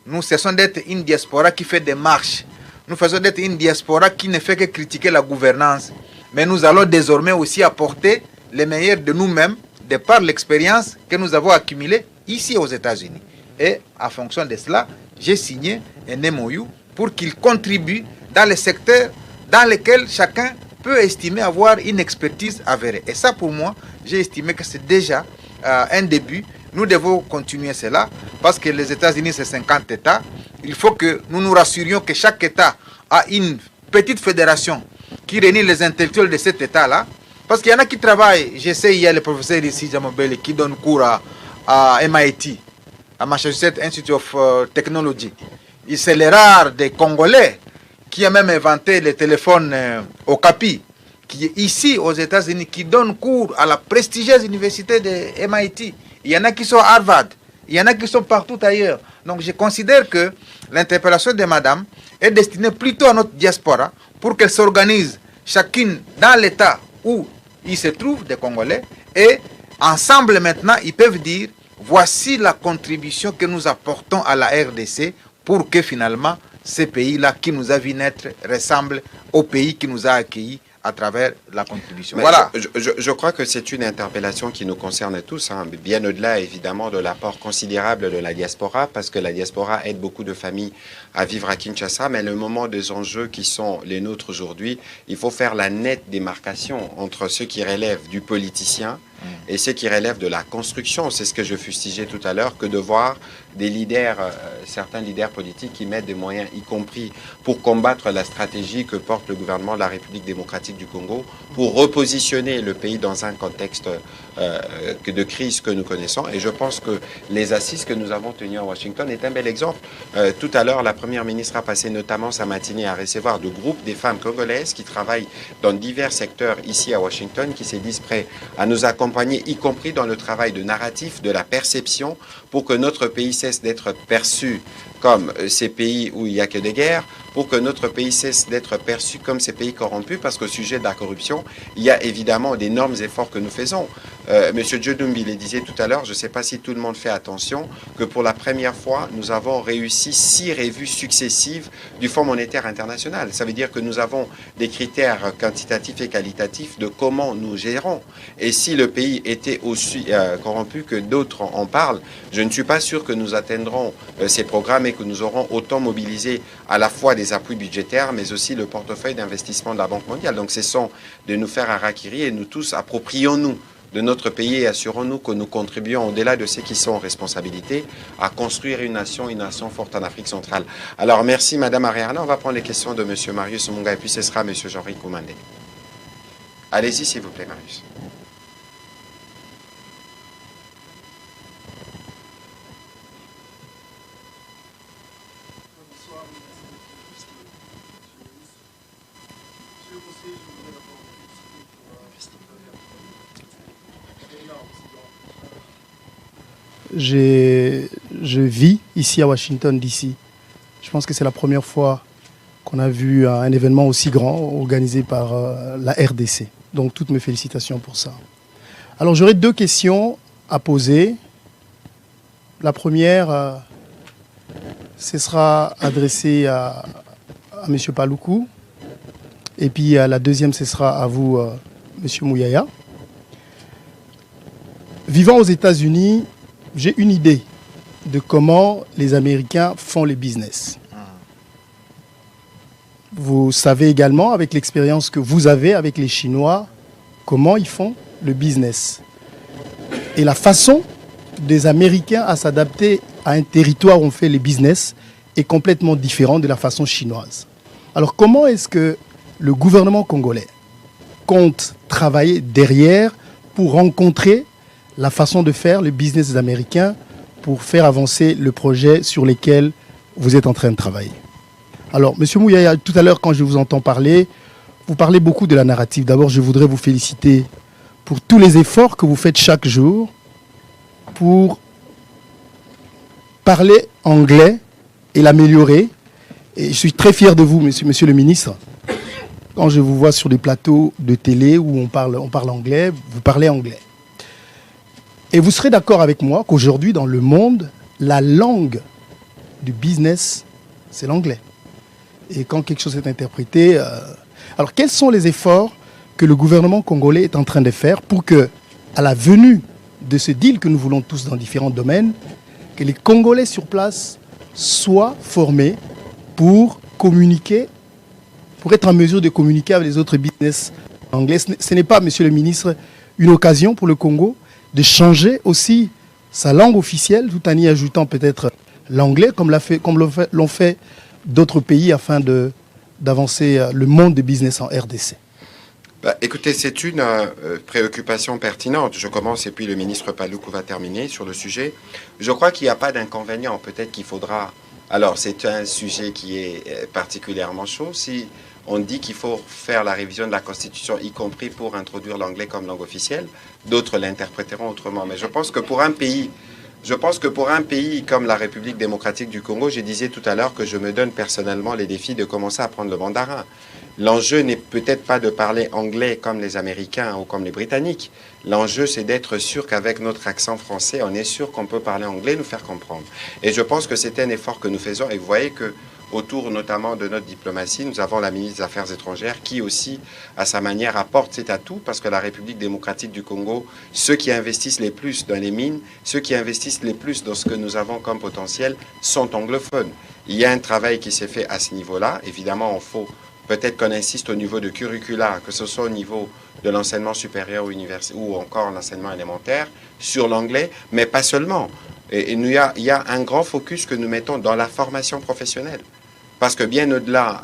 Nous cessons d'être une diaspora qui fait des marches. Nous faisons d'être une diaspora qui ne fait que critiquer la gouvernance. Mais nous allons désormais aussi apporter les meilleurs de nous-mêmes, de par l'expérience que nous avons accumulée ici aux États-Unis. Et en fonction de cela, j'ai signé un MOU pour qu'il contribue dans les secteurs dans lesquels chacun peut estimer avoir une expertise avérée. Et ça, pour moi, j'ai estimé que c'est déjà un début. Nous devons continuer cela parce que les États-Unis, c'est 50 États. Il faut que nous nous rassurions que chaque État a une petite fédération qui réunit les intellectuels de cet État-là. Parce qu'il y en a qui travaillent. Je sais, il y a le professeur ici, Jamobele, qui donne cours à MIT, à Massachusetts Institute of Technology. C'est les rares des Congolais qui a même inventé le téléphone Okapi, qui est ici aux États-Unis, qui donne cours à la prestigieuse université de MIT. Il y en a qui sont à Harvard, il y en a qui sont partout ailleurs. Donc je considère que l'interpellation de madame est destinée plutôt à notre diaspora pour qu'elle s'organise chacune dans l'état où il se trouve des Congolais et ensemble maintenant ils peuvent dire voici la contribution que nous apportons à la RDC pour que finalement ce pays-là qui nous a vu naître ressemble au pays qui nous a accueillis à travers la contribution. Mais voilà. Je crois que c'est une interpellation qui nous concerne tous, hein, bien au-delà évidemment de l'apport considérable de la diaspora, parce que la diaspora aide beaucoup de familles à vivre à Kinshasa, mais le moment des enjeux qui sont les nôtres aujourd'hui, il faut faire la nette démarcation entre ceux qui relèvent du politicien et ceux qui relèvent de la construction. C'est ce que je fustigeais tout à l'heure, que de voir des leaders, certains leaders politiques qui mettent des moyens, y compris pour combattre la stratégie que porte le gouvernement de la République démocratique du Congo, pour repositionner le pays dans un contexte de crise que nous connaissons. Et je pense que les assises que nous avons tenues à Washington est un bel exemple. Tout à l'heure, la Première ministre a passé notamment sa matinée à recevoir de groupes des femmes congolaises qui travaillent dans divers secteurs ici à Washington, qui se disent prêts à nous accompagner, y compris dans le travail de narratif, de la perception, pour que notre pays cesse d'être perçu comme ces pays où il n'y a que des guerres, pour que notre pays cesse d'être perçu comme ces pays corrompus, parce qu'au sujet de la corruption, il y a évidemment d'énormes efforts que nous faisons. Monsieur Djodumbi le disait tout à l'heure, je ne sais pas si tout le monde fait attention, que pour la première fois, nous avons réussi 6 revues successives du Fonds monétaire international. Ça veut dire que nous avons des critères quantitatifs et qualitatifs de comment nous gérons. Et si le pays était aussi corrompu que d'autres en parlent, je ne suis pas sûr que nous atteindrons ces programmes et que nous aurons autant mobilisé à la fois des appuis budgétaires, mais aussi le portefeuille d'investissement de la Banque mondiale. Donc cessons de nous faire harakiri et nous tous approprions-nous de notre pays et assurons-nous que nous contribuons au-delà de ceux qui sont en responsabilité à construire une nation forte en Afrique centrale. Alors merci Madame Ariana, on va prendre les questions de Monsieur Marius Munga et puis ce sera Monsieur Jean-Ri Koumandé. Allez-y s'il vous plaît Marius. je vis ici à Washington, D.C. Je pense que c'est la première fois qu'on a vu un événement aussi grand organisé par la RDC. Donc toutes mes félicitations pour ça. Alors j'aurais 2 questions à poser. La première, ce sera adressée à M. Paluku. Et puis la deuxième, ce sera à vous, M. Mouyaya. Vivant aux États-Unis, j'ai une idée de comment les Américains font les business. Vous savez également, avec l'expérience que vous avez avec les Chinois, comment ils font le business. Et la façon des Américains à s'adapter à un territoire où on fait les business est complètement différente de la façon chinoise. Alors comment est-ce que le gouvernement congolais compte travailler derrière pour rencontrer la façon de faire le business des Américains pour faire avancer le projet sur lequel vous êtes en train de travailler? Alors, M. Mouyaya, tout à l'heure, quand je vous entends parler, vous parlez beaucoup de la narrative. D'abord, je voudrais vous féliciter pour tous les efforts que vous faites chaque jour pour parler anglais et l'améliorer. Et je suis très fier de vous, monsieur le ministre. Quand je vous vois sur des plateaux de télé où on parle anglais, vous parlez anglais. Et vous serez d'accord avec moi qu'aujourd'hui, dans le monde, la langue du business, c'est l'anglais. Et quand quelque chose est interprété... Alors, quels sont les efforts que le gouvernement congolais est en train de faire pour que, à la venue de ce deal que nous voulons tous dans différents domaines, que les Congolais sur place soient formés pour communiquer, pour être en mesure de communiquer avec les autres business anglais? Ce n'est pas, monsieur le ministre, une occasion pour le Congo de changer aussi sa langue officielle, tout en y ajoutant peut-être l'anglais, comme l'ont fait d'autres pays afin d'avancer le monde du business en RDC? Écoutez, c'est une préoccupation pertinente. Je commence et puis le ministre Paluku va terminer sur le sujet. Je crois qu'il n'y a pas d'inconvénient. Peut-être qu'il faudra... Alors, c'est un sujet qui est particulièrement chaud. Si on dit qu'il faut faire la révision de la Constitution, y compris pour introduire l'anglais comme langue officielle, d'autres l'interpréteront autrement. Mais je pense que pour un pays comme la République démocratique du Congo, je disais tout à l'heure que je me donne personnellement les défis de commencer à apprendre le mandarin. L'enjeu n'est peut-être pas de parler anglais comme les Américains ou comme les Britanniques. L'enjeu, c'est d'être sûr qu'avec notre accent français, on est sûr qu'on peut parler anglais et nous faire comprendre. Et je pense que c'est un effort que nous faisons. Et vous voyez que autour notamment de notre diplomatie, nous avons la ministre des Affaires étrangères qui aussi, à sa manière, apporte cet atout parce que la République démocratique du Congo, ceux qui investissent les plus dans les mines, ceux qui investissent les plus dans ce que nous avons comme potentiel sont anglophones. Il y a un travail qui s'est fait à ce niveau-là. Évidemment, il faut peut-être qu'on insiste au niveau de curricula, que ce soit au niveau de l'enseignement supérieur ou encore l'enseignement élémentaire, sur l'anglais, mais pas seulement. Et il y a un grand focus que nous mettons dans la formation professionnelle. Parce que bien au-delà,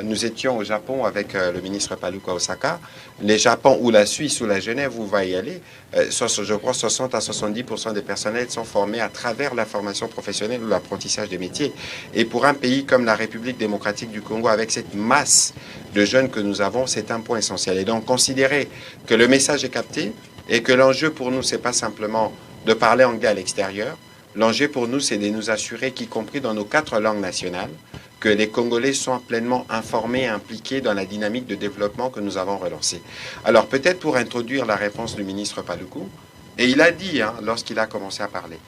nous étions au Japon avec le ministre Paluku à Osaka. Les Japon ou la Suisse ou la Genève, vous va y aller. Je crois 60 à 70% des personnels sont formés à travers la formation professionnelle ou l'apprentissage des métiers. Et pour un pays comme la République démocratique du Congo, avec cette masse de jeunes que nous avons, c'est un point essentiel. Et donc, considérer que le message est capté et que l'enjeu pour nous, c'est pas simplement de parler anglais à l'extérieur. L'enjeu pour nous, c'est de nous assurer qu'y compris dans nos 4 langues nationales, que les Congolais sont pleinement informés et impliqués dans la dynamique de développement que nous avons relancée. Alors peut-être pour introduire la réponse du ministre Paluku, et il a dit lorsqu'il a commencé à parler,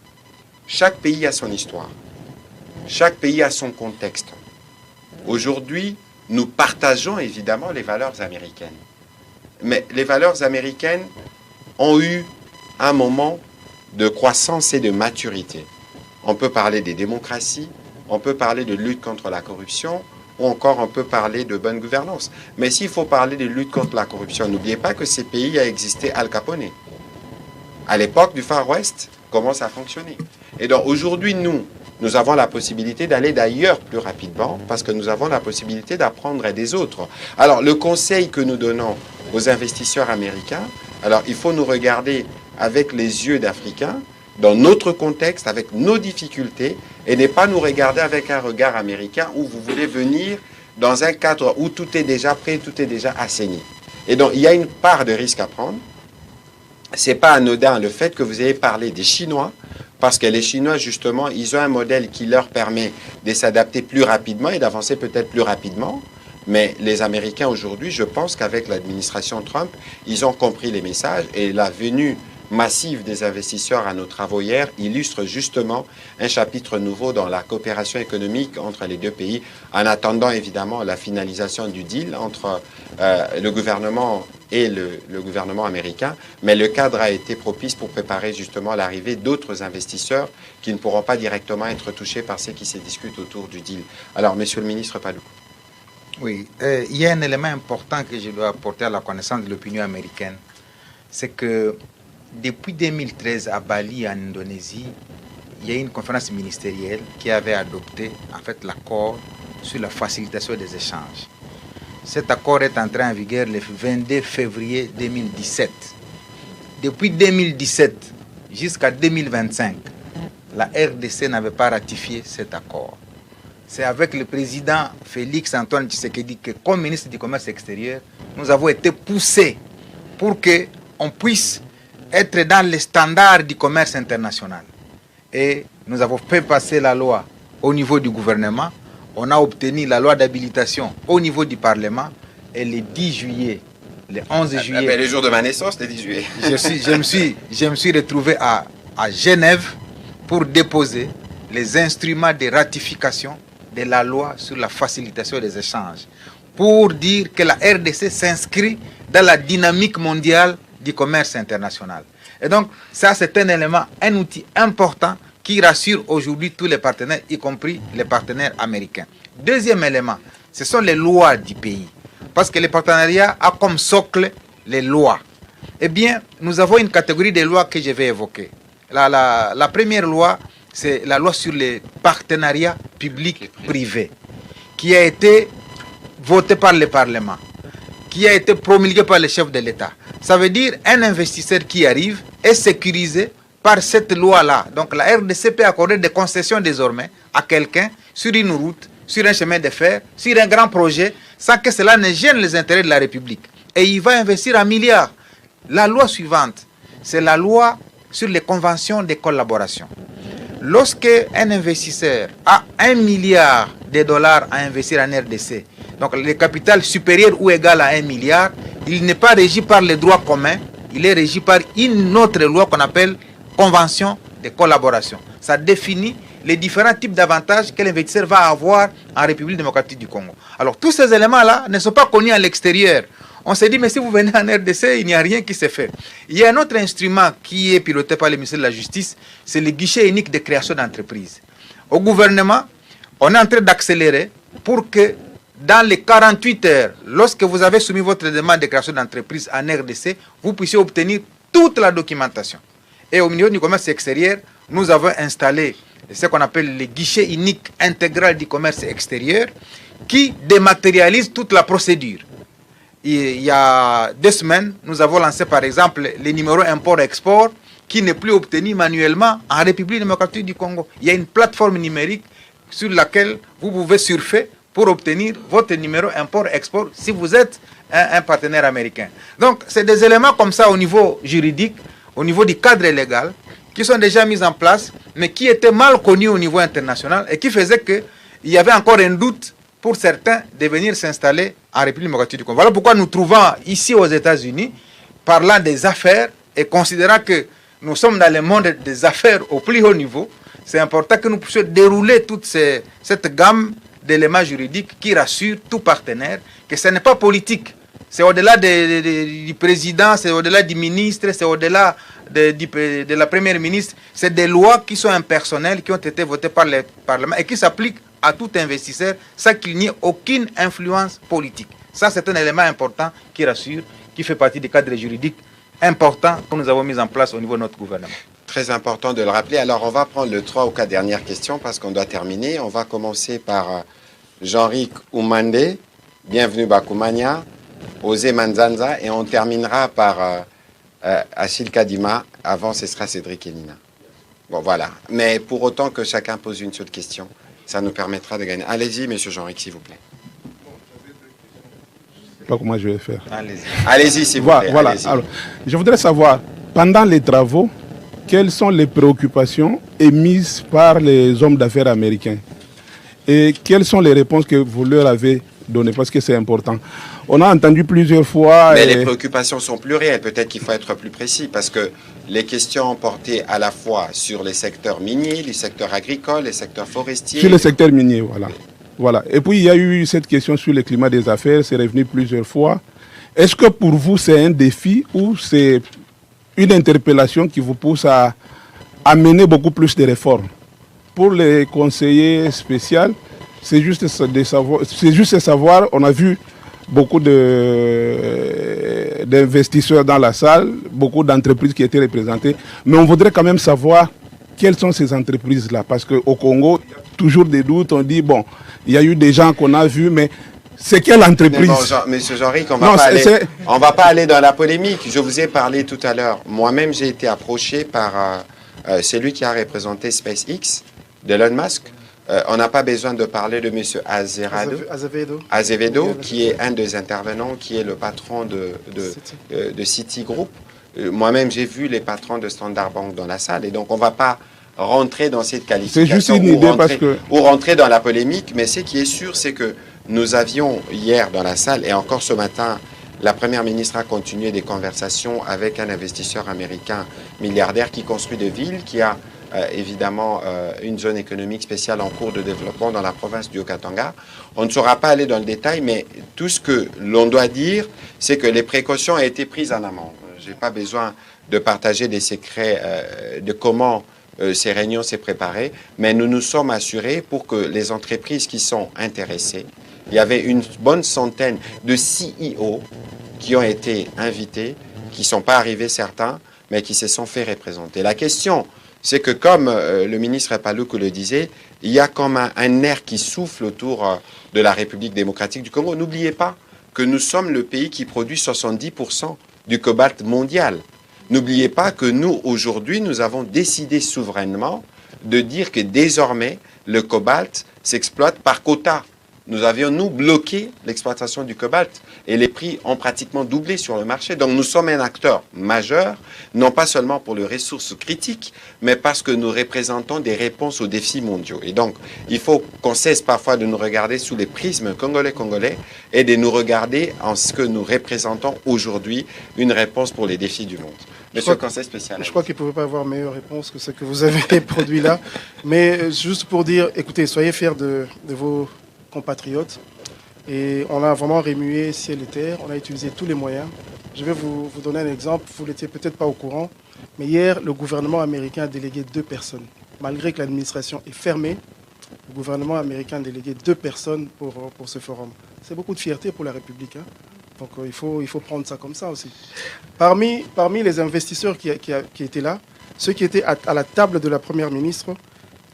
chaque pays a son histoire, chaque pays a son contexte. Aujourd'hui, nous partageons évidemment les valeurs américaines. Mais les valeurs américaines ont eu un moment de croissance et de maturité. On peut parler des démocraties, on peut parler de lutte contre la corruption, ou encore on peut parler de bonne gouvernance. Mais s'il faut parler de lutte contre la corruption, n'oubliez pas que ces pays a existé Al Capone. À l'époque du Far West, comment ça fonctionnait. Et donc aujourd'hui, nous avons la possibilité d'aller d'ailleurs plus rapidement parce que nous avons la possibilité d'apprendre des autres. Alors le conseil que nous donnons aux investisseurs américains, alors il faut nous regarder avec les yeux d'Africains, dans notre contexte, avec nos difficultés, et ne pas nous regarder avec un regard américain où vous voulez venir dans un cadre où tout est déjà prêt, tout est déjà assaini. Et donc, il y a une part de risque à prendre. Ce n'est pas anodin le fait que vous ayez parlé des Chinois, Parce que les Chinois, justement, ils ont un modèle qui leur permet de s'adapter plus rapidement et d'avancer peut-être plus rapidement. Mais les Américains aujourd'hui, je pense qu'avec l'administration Trump, ils ont compris les messages et la venue massive des investisseurs à nos travaux hier illustre justement un chapitre nouveau dans la coopération économique entre les deux pays, en attendant évidemment la finalisation du deal entre le gouvernement et le gouvernement américain. Mais le cadre a été propice pour préparer justement l'arrivée d'autres investisseurs qui ne pourront pas directement être touchés par ce qui se discute autour du deal. Alors, Monsieur le ministre Paloukou. Oui, il y a un élément important que je dois apporter à la connaissance de l'opinion américaine. C'est que depuis 2013 à Bali, en Indonésie, il y a eu une conférence ministérielle qui avait adopté en fait l'accord sur la facilitation des échanges. Cet accord est entré en vigueur le 22 février 2017. Depuis 2017 jusqu'à 2025, la RDC n'avait pas ratifié cet accord. C'est avec le président Félix Antoine Tshisekedi que, comme ministre du Commerce extérieur, nous avons été poussés pour qu'on puisse être dans les standards du commerce international. Et nous avons fait passer la loi au niveau du gouvernement. On a obtenu la loi d'habilitation au niveau du Parlement. Et le 10 juillet, le 11 juillet... le jour de ma naissance, le 10 juillet. je me suis retrouvé à Genève pour déposer les instruments de ratification de la loi sur la facilitation des échanges, pour dire que la RDC s'inscrit dans la dynamique mondiale du commerce international. Et donc, ça, c'est un élément, un outil important qui rassure aujourd'hui tous les partenaires, y compris les partenaires américains. Deuxième élément, ce sont les lois du pays. Parce que le partenariat a comme socle les lois. Eh bien, nous avons une catégorie de lois que je vais évoquer. La première loi, c'est la loi sur les partenariats publics-privés, qui a été votée par le Parlement, qui a été promulguée par le chef de l'État. Ça veut dire un investisseur qui arrive est sécurisé par cette loi-là. Donc la RDC peut accorder des concessions désormais à quelqu'un sur une route, sur un chemin de fer, sur un grand projet, sans que cela ne gêne les intérêts de la République. Et il va investir 1 milliard. La loi suivante, c'est la loi sur les conventions de collaboration. Lorsque un investisseur a 1 milliard de dollars à investir en RDC, donc le capital supérieur ou égal à 1 milliard, il n'est pas régi par les droits communs, il est régi par une autre loi qu'on appelle convention de collaboration. Ça définit les différents types d'avantages que l'investisseur va avoir en République démocratique du Congo. Alors tous ces éléments-là ne sont pas connus à l'extérieur. On s'est dit, mais si vous venez en RDC, il n'y a rien qui se fait. Il y a un autre instrument qui est piloté par le ministère de la Justice, c'est le guichet unique de création d'entreprise. Au gouvernement, on est en train d'accélérer pour que dans les 48 heures, lorsque vous avez soumis votre demande de création d'entreprise en RDC, vous puissiez obtenir toute la documentation. Et au milieu du commerce extérieur, nous avons installé ce qu'on appelle le guichet unique intégral du commerce extérieur qui dématérialise toute la procédure. Il y a 2 semaines, nous avons lancé par exemple le numéro import-export qui n'est plus obtenu manuellement en République démocratique du Congo. Il y a une plateforme numérique sur laquelle vous pouvez surfer pour obtenir votre numéro import-export si vous êtes un partenaire américain. Donc, c'est des éléments comme ça au niveau juridique, au niveau du cadre légal, qui sont déjà mis en place, mais qui étaient mal connus au niveau international et qui faisaient qu'il y avait encore un doute pour certains de venir s'installer en République démocratique du Congo. Voilà pourquoi nous trouvons ici aux États-Unis, parlant des affaires et considérant que nous sommes dans le monde des affaires au plus haut niveau, c'est important que nous puissions dérouler toute cette gamme d'éléments juridiques qui rassurent tout partenaire que ce n'est pas politique. C'est au-delà du président, c'est au-delà du ministre, c'est au-delà de la première ministre. C'est des lois qui sont impersonnelles, qui ont été votées par le Parlement et qui s'appliquent à tout investisseur sans qu'il n'y ait aucune influence politique. Ça, c'est un élément important qui rassure, qui fait partie du cadre juridique important que nous avons mis en place au niveau de notre gouvernement. Très important de le rappeler. Alors, on va prendre les 3 ou 4 dernières questions parce qu'on doit terminer. On va commencer par Jean-Ric Oumandé. Bienvenue Bakoumania. Osé Manzanza. Et on terminera par Achille Kadima. Avant, ce sera Cédric Elina. Bon, voilà. Mais pour autant que chacun pose une seule question, ça nous permettra de gagner. Allez-y, monsieur Jean-Ric, s'il vous plaît. Je ne sais pas comment je vais faire. Allez-y, s'il vous plaît. Voilà. Alors, je voudrais savoir, pendant les travaux quelles sont les préoccupations émises par les hommes d'affaires américains et quelles sont les réponses que vous leur avez données, parce que c'est important. On a entendu plusieurs fois... Mais les préoccupations sont plurielles. Peut-être qu'il faut être plus précis parce que les questions portaient à la fois sur les secteurs miniers, les secteurs agricoles, les secteurs forestiers. Sur le secteur minier, voilà. Voilà. Et puis, il y a eu cette question sur le climat des affaires, c'est revenu plusieurs fois. Est-ce que pour vous, c'est un défi ou c'est une interpellation qui vous pousse à mener beaucoup plus de réformes? Pour les conseillers spéciaux, c'est juste de savoir, on a vu beaucoup d'investisseurs dans la salle, beaucoup d'entreprises qui étaient représentées, mais on voudrait quand même savoir quelles sont ces entreprises-là, parce qu'au Congo, il y a toujours des doutes, on dit, bon, il y a eu des gens qu'on a vus, mais c'est quelle entreprise? Monsieur Jean-Ric, on ne va pas aller dans la polémique. Je vous ai parlé tout à l'heure. Moi-même, j'ai été approché par celui qui a représenté SpaceX, d'Elon Musk. On n'a pas besoin de parler de M. Azevedo, qui est un des intervenants, qui est le patron de Citigroup. Moi-même, j'ai vu les patrons de Standard Bank dans la salle, et donc on ne va pas rentrer dans cette qualification. C'est juste une idée ou rentrer dans la polémique, mais ce qui est sûr, c'est que nous avions hier dans la salle, et encore ce matin, la Première ministre a continué des conversations avec un investisseur américain milliardaire qui construit des villes, qui a évidemment une zone économique spéciale en cours de développement dans la province du Haut-Katanga. On ne saura pas aller dans le détail, mais tout ce que l'on doit dire, c'est que les précautions ont été prises en amont. Je n'ai pas besoin de partager des secrets de comment ces réunions s'est préparées, mais nous nous sommes assurés pour que les entreprises qui sont intéressées, il y avait une bonne centaine de CEO qui ont été invités, qui ne sont pas arrivés certains, mais qui se sont fait représenter. La question, c'est que comme le ministre Paluku le disait, il y a comme un air qui souffle autour de la République démocratique du Congo. N'oubliez pas que nous sommes le pays qui produit 70% du cobalt mondial. N'oubliez pas que nous, aujourd'hui, nous avons décidé souverainement de dire que désormais, le cobalt s'exploite par quota. Nous avions, nous, bloqué l'exploitation du cobalt et les prix ont pratiquement doublé sur le marché. Donc nous sommes un acteur majeur, non pas seulement pour les ressources critiques, mais parce que nous représentons des réponses aux défis mondiaux. Et donc, il faut qu'on cesse parfois de nous regarder sous les prismes congolais et de nous regarder en ce que nous représentons aujourd'hui, une réponse pour les défis du monde. Monsieur le conseil spécial. Je crois qu'il ne pouvait pas avoir meilleure réponse que ce que vous avez produit là. Mais juste pour dire, écoutez, soyez fiers de vos compatriotes. Et on a vraiment remué ciel et terre. On a utilisé tous les moyens. Je vais vous donner un exemple. Vous n'étiez peut-être pas au courant. Mais hier, le gouvernement américain a délégué 2 personnes. Malgré que l'administration est fermée, le gouvernement américain a délégué 2 personnes pour ce forum. C'est beaucoup de fierté pour la République. Donc il faut prendre ça comme ça aussi. Parmi les investisseurs qui étaient là, ceux qui étaient à la table de la Première ministre,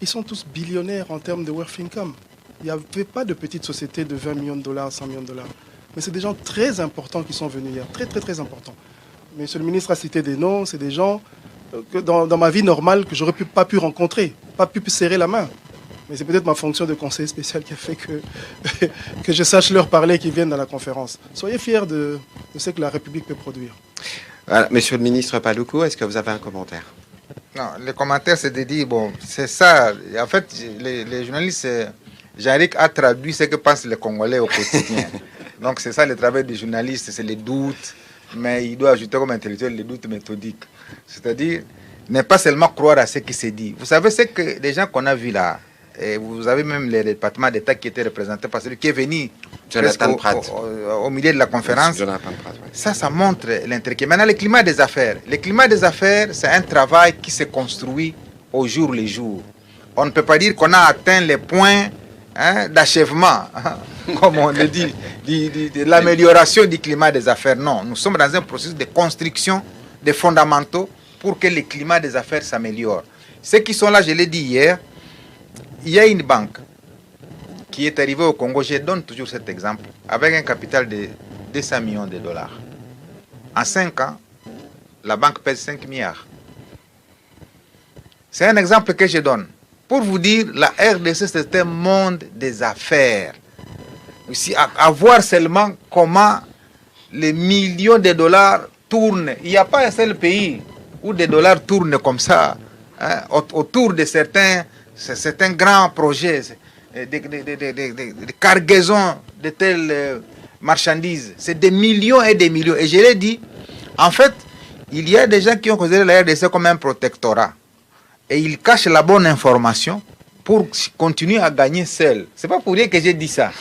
ils sont tous billionnaires en termes de worth income. Il n'y avait pas de petites sociétés de 20 millions de dollars, 100 millions de dollars. Mais c'est des gens très importants qui sont venus hier, très très très importants. Monsieur le ministre a cité des noms, c'est des gens que dans ma vie normale que j'aurais pas pu rencontrer, pas pu serrer la main. Mais c'est peut-être ma fonction de conseiller spécial qui a fait que je sache leur parler, qu'ils viennent dans la conférence. Soyez fiers de ce que la République peut produire. Voilà. Monsieur le ministre Paluku, est-ce que vous avez un commentaire? Non, le commentaire, c'est de dire, bon, c'est ça. En fait, les journalistes, Jean-Ric a traduit ce que pensent les Congolais au quotidien. Donc, c'est ça le travail des journalistes, c'est les doutes, mais il doit ajouter comme intellectuel les doutes méthodiques. C'est-à-dire, ne pas seulement croire à ce qui se dit. Vous savez, c'est que les gens qu'on a vus là, et vous avez même les départements d'État qui étaient représentés par celui qui est venu au milieu de la conférence. Ça montre l'intérêt. Maintenant, le climat des affaires. Le climat des affaires, c'est un travail qui se construit au jour le jour. On ne peut pas dire qu'on a atteint les points d'achèvement, comme on le dit, de l'amélioration du climat des affaires. Non, nous sommes dans un processus de construction des fondamentaux pour que le climat des affaires s'améliore. Ceux qui sont là, je l'ai dit hier, il y a une banque qui est arrivée au Congo, je donne toujours cet exemple, avec un capital de 200 millions de dollars. En 5 ans, la banque pèse 5 milliards. C'est un exemple que je donne. Pour vous dire, la RDC, c'est un monde des affaires. Aussi, à voir seulement comment les millions de dollars tournent. Il n'y a pas un seul pays où des dollars tournent comme ça, hein, autour de certains grands projets, des cargaisons de telles marchandises. C'est des millions et des millions. Et je l'ai dit, en fait, il y a des gens qui ont considéré la RDC comme un protectorat. Et ils cachent la bonne information pour continuer à gagner seul. C'est pas pour rien que j'ai dit ça.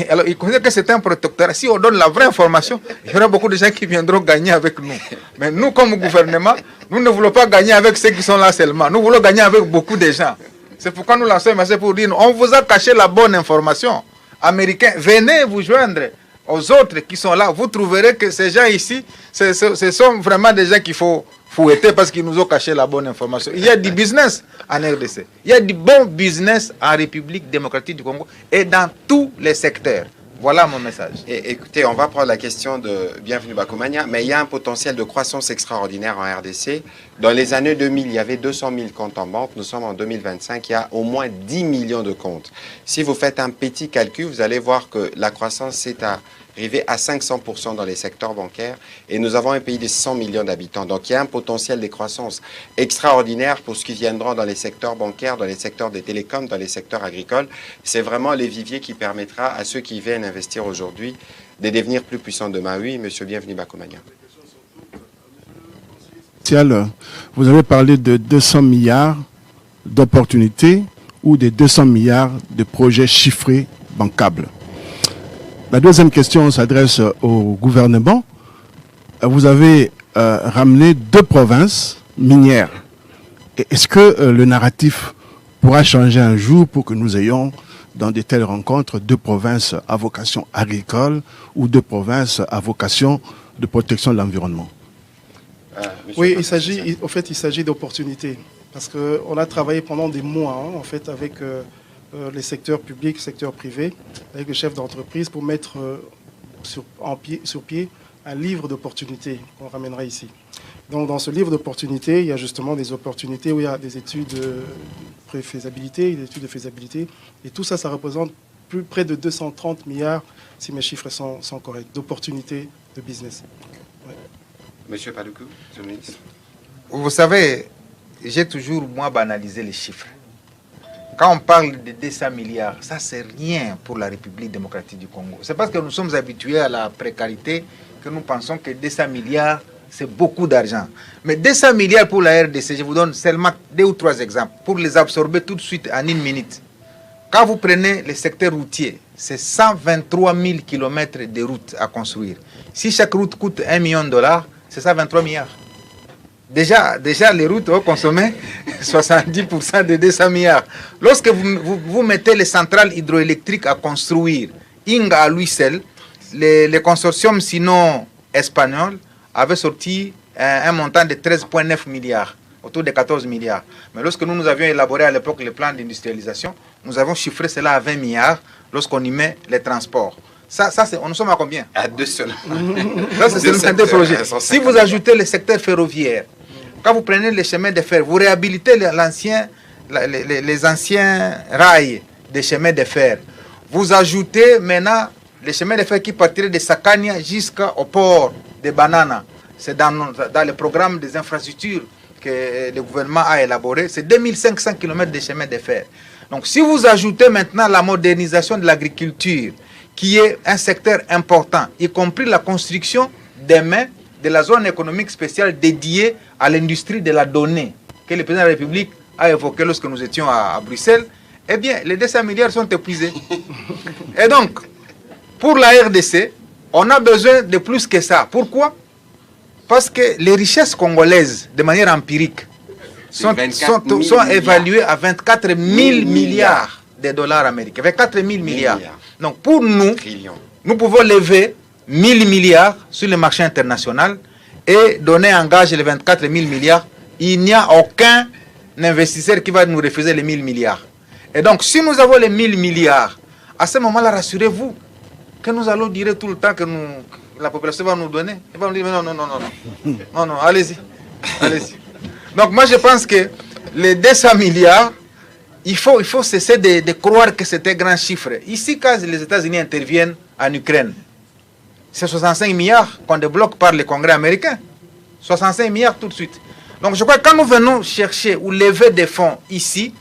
Alors, ils considèrent que c'est un protectorat. Si on donne la vraie information, il y aura beaucoup de gens qui viendront gagner avec nous. Mais nous, comme gouvernement, nous ne voulons pas gagner avec ceux qui sont là seulement. Nous voulons gagner avec beaucoup de gens. C'est pourquoi nous lançons un message pour dire, on vous a caché la bonne information. Américains, venez vous joindre aux autres qui sont là. Vous trouverez que ces gens ici, ce sont vraiment des gens qu'il faut fouetter parce qu'ils nous ont caché la bonne information. Il y a du business en RDC. Il y a du bon business en République démocratique du Congo et dans tous les secteurs. Voilà mon message. Et écoutez, on va prendre la question de Bienvenue Bakoumania, mais il y a un potentiel de croissance extraordinaire en RDC. Dans les années 2000, il y avait 200 000 comptes en banque. Nous sommes en 2025, il y a au moins 10 millions de comptes. Si vous faites un petit calcul, vous allez voir que la croissance s'est arrivée à 500% dans les secteurs bancaires et nous avons un pays de 100 millions d'habitants. Donc il y a un potentiel de croissance extraordinaire pour ce qui viendra dans les secteurs bancaires, dans les secteurs des télécoms, dans les secteurs agricoles. C'est vraiment les viviers qui permettra à ceux qui viennent investir aujourd'hui de devenir plus puissants demain. Oui, monsieur Bienvenue Bakoumania. Vous avez parlé de 200 milliards d'opportunités ou de 200 milliards de projets chiffrés bancables. La deuxième question s'adresse au gouvernement. Vous avez ramené 2 provinces minières. Est-ce que le narratif pourra changer un jour pour que nous ayons dans de telles rencontres 2 provinces à vocation agricole ou 2 provinces à vocation de protection de l'environnement? Oui, il s'agit d'opportunités. Parce qu'on a travaillé pendant des mois, en fait, avec les secteurs publics, secteurs privés, avec les chefs d'entreprise pour mettre sur pied un livre d'opportunités qu'on ramènera ici. Donc, dans ce livre d'opportunités, il y a justement des opportunités où il y a des études de préfaisabilité, des études de faisabilité. Et tout ça, ça représente près de 230 milliards, si mes chiffres sont corrects, d'opportunités de business. Ouais. Monsieur Paluku, monsieur le ministre. Vous savez, j'ai toujours, moi, banalisé les chiffres. Quand on parle de 200 milliards, ça, c'est rien pour la République démocratique du Congo. C'est parce que nous sommes habitués à la précarité que nous pensons que 200 milliards, c'est beaucoup d'argent. Mais 200 milliards pour la RDC, je vous donne seulement 2 ou 3 exemples pour les absorber tout de suite en 1 minute. Quand vous prenez le secteur routier, c'est 123 000 km de routes à construire. Si chaque route coûte $1 million, c'est ça 23 milliards. Déjà, les routes ont consommé 70% de 200 milliards. Lorsque vous mettez les centrales hydroélectriques à construire, Inga à lui seul, les consortiums sinon espagnols avaient sorti un montant de 13,9 milliards, autour de 14 milliards. Mais lorsque nous avions élaboré à l'époque le plan d'industrialisation, nous avons chiffré cela à 20 milliards lorsqu'on y met les transports. Ça nous sommes à combien? À 2 seulement. Ça, c'est le des projets. Si vous ajoutez le secteur ferroviaire, quand vous prenez les chemins de fer, vous réhabilitez les anciens rails des chemins de fer. Vous ajoutez maintenant les chemins de fer qui partiraient de Sakania jusqu'au port de Banana. C'est dans le programme des infrastructures que le gouvernement a élaboré. C'est 2500 km de chemins de fer. Donc si vous ajoutez maintenant la modernisation de l'agriculture, qui est un secteur important, y compris la construction demain de la zone économique spéciale dédiée à l'industrie de la donnée, que le président de la République a évoqué lorsque nous étions à Bruxelles, eh bien, les 200 milliards sont épuisés. Et donc, pour la RDC, on a besoin de plus que ça. Pourquoi? Parce que les richesses congolaises, de manière empirique, sont évaluées à 24 000 milliards de dollars américains. 24 000 milliards. Donc, pour nous, nous pouvons lever 1000 milliards sur le marché international et donner en gage les 24 000 milliards. Il n'y a aucun investisseur qui va nous refuser les 1000 milliards. Et donc, si nous avons les 1000 milliards, à ce moment-là, rassurez-vous que nous allons dire tout le temps que la population va nous donner. Elle va nous dire non, allez-y. Donc, moi, je pense que les 200 milliards, il faut cesser de croire que c'est un grand chiffre. Ici, quand les États-Unis interviennent en Ukraine, c'est 65 milliards qu'on débloque par le Congrès américain. 65 milliards tout de suite. Donc je crois que quand nous venons chercher ou lever des fonds ici,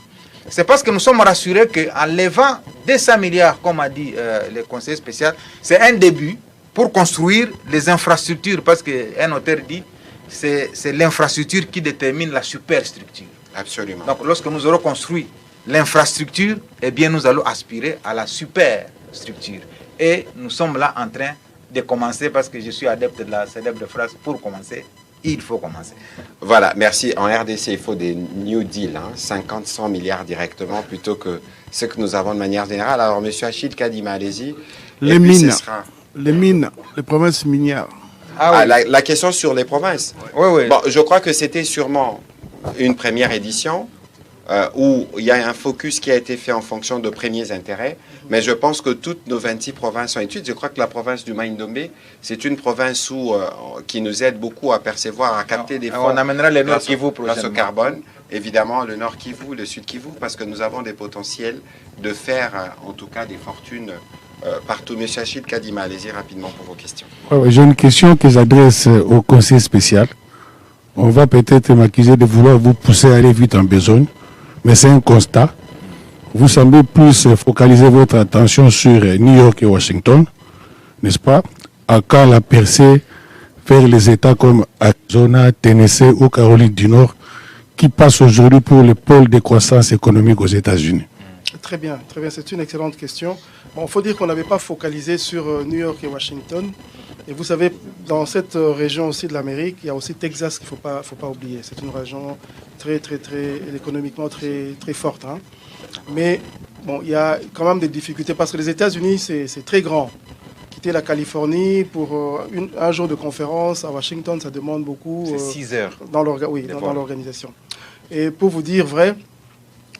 c'est parce que nous sommes rassurés qu'en levant 200 milliards, comme a dit le conseiller spécial, c'est un début pour construire les infrastructures, parce qu'un auteur dit c'est l'infrastructure qui détermine la superstructure. Absolument. Donc lorsque nous aurons construit l'infrastructure, eh bien nous allons aspirer à la superstructure. Et nous sommes là en train de commencer, parce que je suis adepte de la célèbre phrase, pour commencer, il faut commencer. Voilà, merci. En RDC, il faut des New Deal, 50, 100 milliards directement, plutôt que ce que nous avons de manière générale. Alors, M. Achille Kadima, allez-y. Les mines, les provinces minières. Ah, oui. La question sur les provinces. Oui, oui. Bon, je crois que c'était sûrement une première édition où il y a un focus qui a été fait en fonction de premiers intérêts. Mais je pense que toutes nos 26 provinces sont étudiées. Je crois que la province du Maïndomé, c'est une province qui nous aide beaucoup à percevoir, à capter des fonds. On amènera le Nord Kivu grâce au carbone. Évidemment, le Nord Kivu, le Sud Kivu, parce que nous avons des potentiels de faire, en tout cas, des fortunes partout. Monsieur Achille Kadima, allez-y rapidement pour vos questions. J'ai une question que j'adresse au conseil spécial. On va peut-être m'accuser de vouloir vous pousser à aller vite en besogne, mais c'est un constat. Vous semblez plus focaliser votre attention sur New York et Washington, n'est-ce pas? À quand la percée vers les États comme Arizona, Tennessee ou Caroline du Nord, qui passent aujourd'hui pour le pôle de croissance économique aux États-Unis? Très bien, c'est une excellente question. Bon, il faut dire qu'on n'avait pas focalisé sur New York et Washington. Et vous savez, dans cette région aussi de l'Amérique, il y a aussi Texas qu'il ne faut pas oublier. C'est une région très économiquement très forte. Mais bon, il y a quand même des difficultés parce que les États-Unis, c'est très grand. Quitter la Californie pour un jour de conférence à Washington, ça demande beaucoup. C'est 6 heures. Dans l'organisation. Et pour vous dire vrai,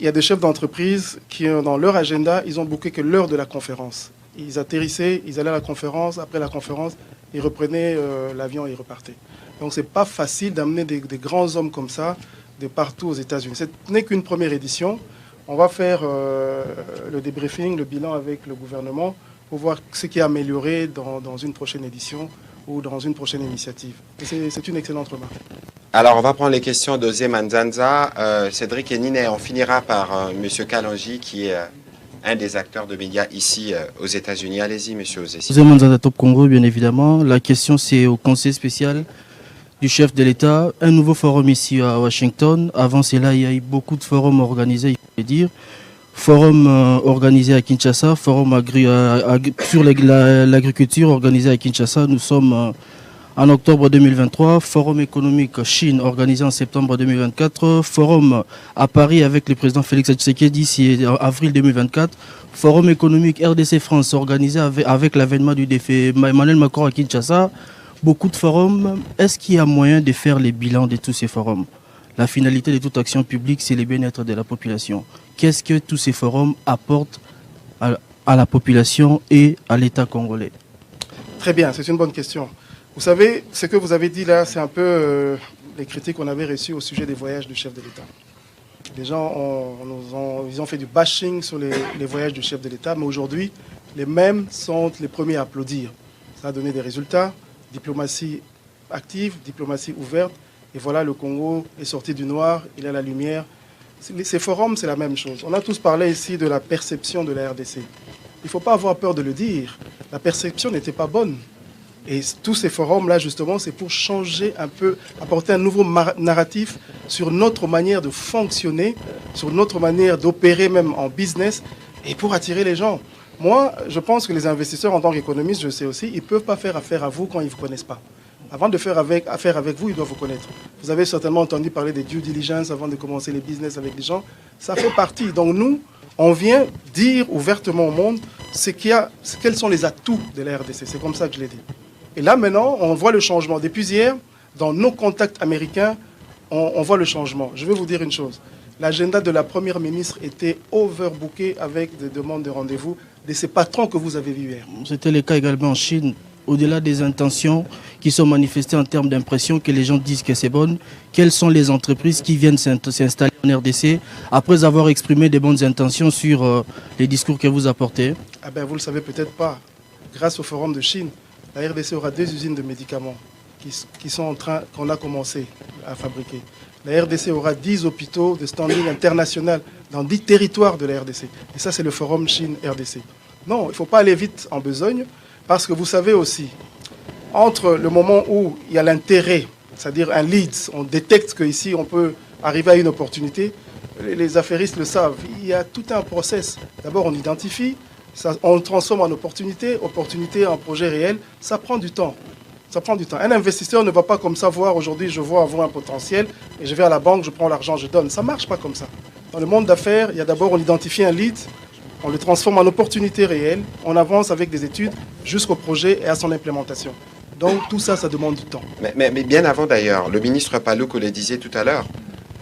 il y a des chefs d'entreprise qui, dans leur agenda, ils ont booké que l'heure de la conférence. Ils atterrissaient, ils allaient à la conférence, après la conférence, ils reprenaient l'avion et ils repartaient. Donc c'est pas facile d'amener des grands hommes comme ça de partout aux États-Unis. Ce n'est qu'une première édition. On va faire le débriefing, le bilan avec le gouvernement pour voir ce qui est amélioré dans une prochaine édition ou dans une prochaine initiative. C'est une excellente remarque. Alors, on va prendre les questions de Zemanzanza, Cédric et Nine. On finira par M. Kalonji, qui est un des acteurs de médias ici aux États-Unis. Allez-y, M. Ozessi. Zemanzanza Top Congo, bien évidemment. La question, c'est au conseil spécial du chef de l'État. Un nouveau forum ici à Washington. Avant cela, il y a eu beaucoup de forums organisés, il faut le dire. Forum organisé à Kinshasa, forum sur l'agriculture organisé à Kinshasa. Nous sommes en octobre 2023, forum économique Chine organisé en septembre 2024, forum à Paris avec le président Félix Tshisekedi, c'est avril 2024, forum économique RDC France organisé avec l'avènement du défi Emmanuel Macron à Kinshasa. Beaucoup de forums. Est-ce qu'il y a moyen de faire les bilans de tous ces forums? La finalité de toute action publique, c'est le bien-être de la population. Qu'est-ce que tous ces forums apportent à la population et à l'État congolais? Très bien, c'est une bonne question. Vous savez, ce que vous avez dit là, c'est un peu les critiques qu'on avait reçues au sujet des voyages du chef de l'État. Les gens ils ont fait du bashing sur les voyages du chef de l'État, mais aujourd'hui, les mêmes sont les premiers à applaudir. Ça a donné des résultats, diplomatie active, diplomatie ouverte, et voilà, le Congo est sorti du noir, il a la lumière. Ces forums, c'est la même chose. On a tous parlé ici de la perception de la RDC. Il ne faut pas avoir peur de le dire. La perception n'était pas bonne. Et tous ces forums-là, justement, c'est pour changer un peu, apporter un nouveau narratif sur notre manière de fonctionner, sur notre manière d'opérer même en business, et pour attirer les gens. Moi, je pense que les investisseurs, en tant qu'économistes, je sais aussi, ils ne peuvent pas faire affaire à vous quand ils ne vous connaissent pas. Avant de faire affaire avec vous, ils doivent vous connaître. Vous avez certainement entendu parler des due diligence avant de commencer les business avec les gens. Ça fait partie. Donc nous, on vient dire ouvertement au monde quels sont les atouts de la RDC. C'est comme ça que je l'ai dit. Et là, maintenant, on voit le changement. Depuis hier, dans nos contacts américains, on voit le changement. Je vais vous dire une chose. L'agenda de la première ministre était overbooké avec des demandes de rendez-vous de ces patrons que vous avez vus hier. C'était le cas également en Chine. Au-delà des intentions qui sont manifestées en termes d'impression que les gens disent que c'est bon, quelles sont les entreprises qui viennent s'installer en RDC après avoir exprimé des bonnes intentions sur les discours que vous apportez? Vous ne le savez peut-être pas. Grâce au Forum de Chine, la RDC aura 2 usines de médicaments qu'on a commencé à fabriquer. La RDC aura 10 hôpitaux de standing international dans 10 territoires de la RDC. Et ça, c'est le forum Chine-RDC. Non, il ne faut pas aller vite en besogne, parce que vous savez aussi, entre le moment où il y a l'intérêt, c'est-à-dire un lead, on détecte qu'ici, on peut arriver à une opportunité, les affairistes le savent, il y a tout un process. D'abord, on identifie, ça, on le transforme en opportunité, opportunité en projet réel, ça prend du temps. Ça prend du temps. Un investisseur ne va pas comme ça voir aujourd'hui, je vois avoir un potentiel et je vais à la banque, je prends l'argent, je donne. Ça ne marche pas comme ça. Dans le monde d'affaires, il y a d'abord, on identifie un lead, on le transforme en opportunité réelle, on avance avec des études jusqu'au projet et à son implémentation. Donc tout ça, ça demande du temps. Mais bien avant d'ailleurs, le ministre Paluku le disait tout à l'heure,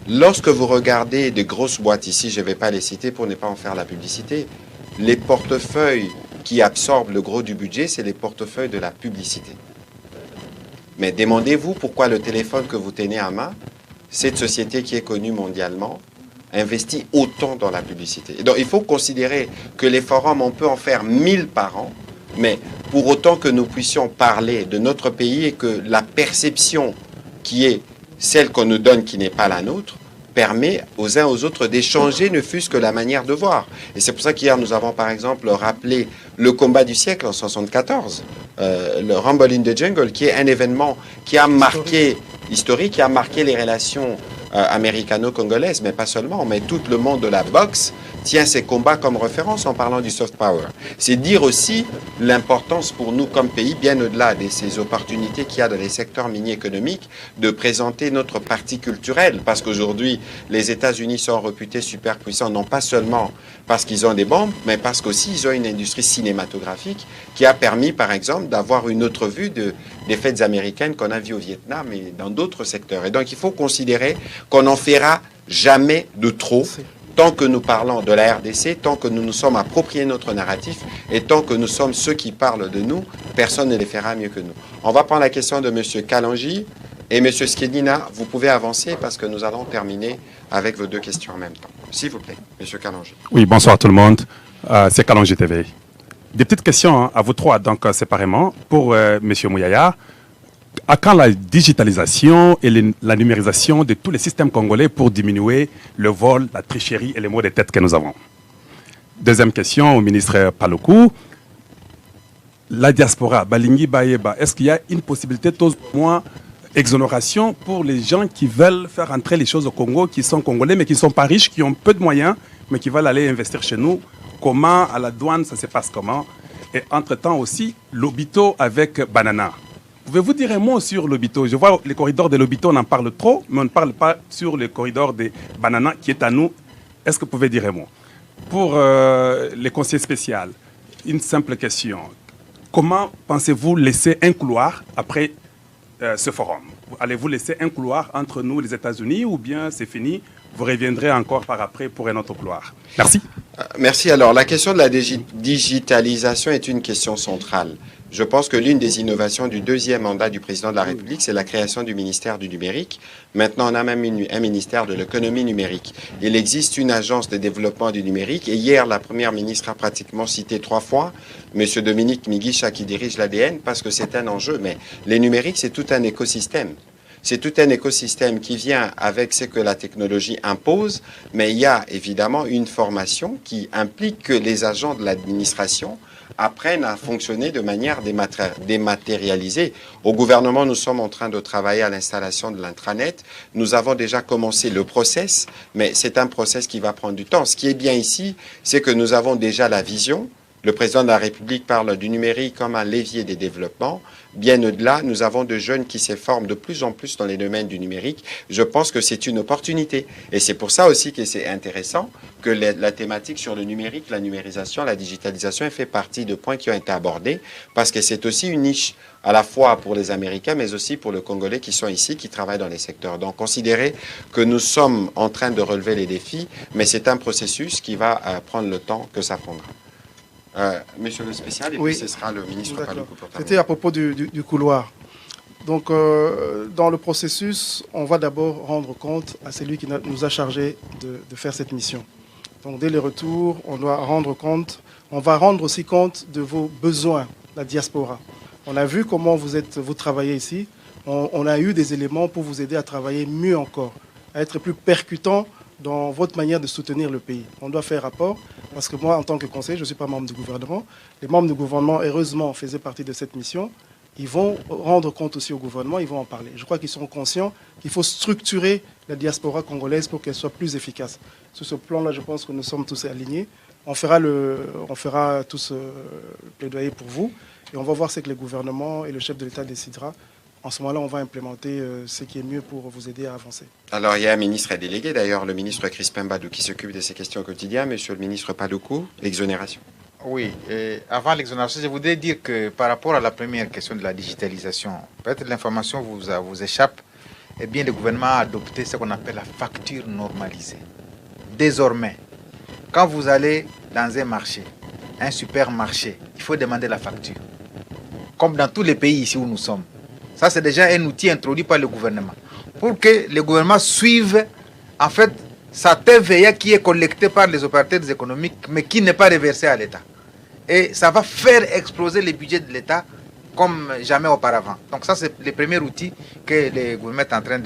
lorsque vous regardez des grosses boîtes ici, je ne vais pas les citer pour ne pas en faire la publicité, les portefeuilles qui absorbent le gros du budget, c'est les portefeuilles de la publicité. Mais demandez-vous pourquoi le téléphone que vous tenez en main, cette société qui est connue mondialement, investit autant dans la publicité. Et donc il faut considérer que les forums, on peut en faire 1000 par an, mais pour autant que nous puissions parler de notre pays et que la perception qui est celle qu'on nous donne, qui n'est pas la nôtre, permet aux uns aux autres d'échanger, ne fût-ce que la manière de voir. Et c'est pour ça qu'hier, nous avons par exemple rappelé le combat du siècle en 1974, le Rumble in the Jungle, qui est un événement qui a marqué, historique, qui a marqué les relations américano-congolaises, mais pas seulement, mais tout le monde de la boxe tient ces combats comme référence en parlant du soft power. C'est dire aussi l'importance pour nous comme pays, bien au-delà de ces opportunités qu'il y a dans les secteurs miniers économiques, de présenter notre partie culturelle. Parce qu'aujourd'hui, les États-Unis sont réputés superpuissants, non pas seulement parce qu'ils ont des bombes, mais parce qu'aussi ils ont une industrie cinématographique qui a permis, par exemple, d'avoir une autre vue des fêtes américaines qu'on a vues au Vietnam et dans d'autres secteurs. Et donc, il faut considérer qu'on n'en fera jamais de trop. Tant que nous parlons de la RDC, tant que nous nous sommes appropriés notre narratif et tant que nous sommes ceux qui parlent de nous, personne ne les fera mieux que nous. On va prendre la question de M. Kalanji et M. Skedina. Vous pouvez avancer parce que nous allons terminer avec vos deux questions en même temps. S'il vous plaît, M. Kalanji. Oui, bonsoir tout le monde. C'est Kalanji TV. Des petites questions à vous trois, donc séparément. Pour M. Mouyaya, à quand la digitalisation et la numérisation de tous les systèmes congolais pour diminuer le vol, la tricherie et les maux de tête que nous avons? Deuxième question au ministre Paluku. La diaspora, Balingi Bayeba, est-ce qu'il y a une possibilité, au moins, exonération pour les gens qui veulent faire entrer les choses au Congo, qui sont congolais mais qui ne sont pas riches, qui ont peu de moyens, mais qui veulent aller investir chez nous? Comment, à la douane, ça se passe comment? Et entre-temps aussi, l'Obito avec Banana. Pouvez-vous dire un mot sur l'Obito? Je vois les corridors de l'Obito, on en parle trop, mais on ne parle pas sur le corridor des Bananas qui est à nous. Est-ce que vous pouvez dire un mot? Pour les conseillers spéciaux, une simple question. Comment pensez-vous laisser un couloir après ce forum? Allez-vous laisser un couloir entre nous et les États-Unis ou bien c'est fini? Vous reviendrez encore par après pour un autre couloir. Merci. Merci. Alors, la question de la digitalisation est une question centrale. Je pense que l'une des innovations du deuxième mandat du président de la République, c'est la création du ministère du numérique. Maintenant, on a même un ministère de l'économie numérique. Il existe une agence de développement du numérique et hier, la première ministre a pratiquement cité 3 fois M. Dominique Migisha qui dirige l'ADN parce que c'est un enjeu. Mais les numériques, c'est tout un écosystème. C'est tout un écosystème qui vient avec ce que la technologie impose, mais il y a évidemment une formation qui implique que les agents de l'administration apprennent à fonctionner de manière dématérialisée. Au gouvernement, nous sommes en train de travailler à l'installation de l'intranet. Nous avons déjà commencé le process, mais c'est un process qui va prendre du temps. Ce qui est bien ici, c'est que nous avons déjà la vision. Le président de la République parle du numérique comme un levier des développements. Bien au-delà, nous avons de jeunes qui se forment de plus en plus dans les domaines du numérique. Je pense que c'est une opportunité. Et c'est pour ça aussi que c'est intéressant que la thématique sur le numérique, la numérisation, la digitalisation fait partie de points qui ont été abordés parce que c'est aussi une niche à la fois pour les Américains, mais aussi pour les Congolais qui sont ici, qui travaillent dans les secteurs. Donc, considérez que nous sommes en train de relever les défis, mais c'est un processus qui va prendre le temps que ça prendra. Monsieur le spécial, et oui, puis ce sera le ministre Paluku pour terminer. C'était à propos du couloir. Donc, dans le processus, on va d'abord rendre compte à celui qui nous a chargé de faire cette mission. Donc, dès le retour, on doit rendre compte, on va rendre aussi compte de vos besoins, la diaspora. On a vu comment vous travaillez ici. on a eu des éléments pour vous aider à travailler mieux encore, à être plus percutant dans votre manière de soutenir le pays. On doit faire rapport, parce que moi, en tant que conseiller, je ne suis pas membre du gouvernement. Les membres du gouvernement, heureusement, faisaient partie de cette mission. Ils vont rendre compte aussi au gouvernement, ils vont en parler. Je crois qu'ils sont conscients qu'il faut structurer la diaspora congolaise pour qu'elle soit plus efficace. Sur ce plan-là, je pense que nous sommes tous alignés. On fera tous le plaidoyer pour vous et on va voir ce que le gouvernement et le chef de l'État décidera. En ce moment-là, on va implémenter ce qui est mieux pour vous aider à avancer. Alors, il y a un ministre délégué, d'ailleurs, le ministre Crispin Badou, qui s'occupe de ces questions au quotidien. Monsieur le ministre Paluku, l'exonération. Oui, et avant l'exonération, je voudrais dire que par rapport à la première question de la digitalisation, peut-être l'information vous échappe, eh bien, le gouvernement a adopté ce qu'on appelle la facture normalisée. Désormais, quand vous allez dans un marché, un supermarché, il faut demander la facture. Comme dans tous les pays ici où nous sommes. Ça, c'est déjà un outil introduit par le gouvernement. Pour que le gouvernement suive, en fait, sa TVA qui est collectée par les opérateurs économiques, mais qui n'est pas reversée à l'État. Et ça va faire exploser le budget de l'État comme jamais auparavant. Donc ça, c'est le premier outil que le gouvernement est en train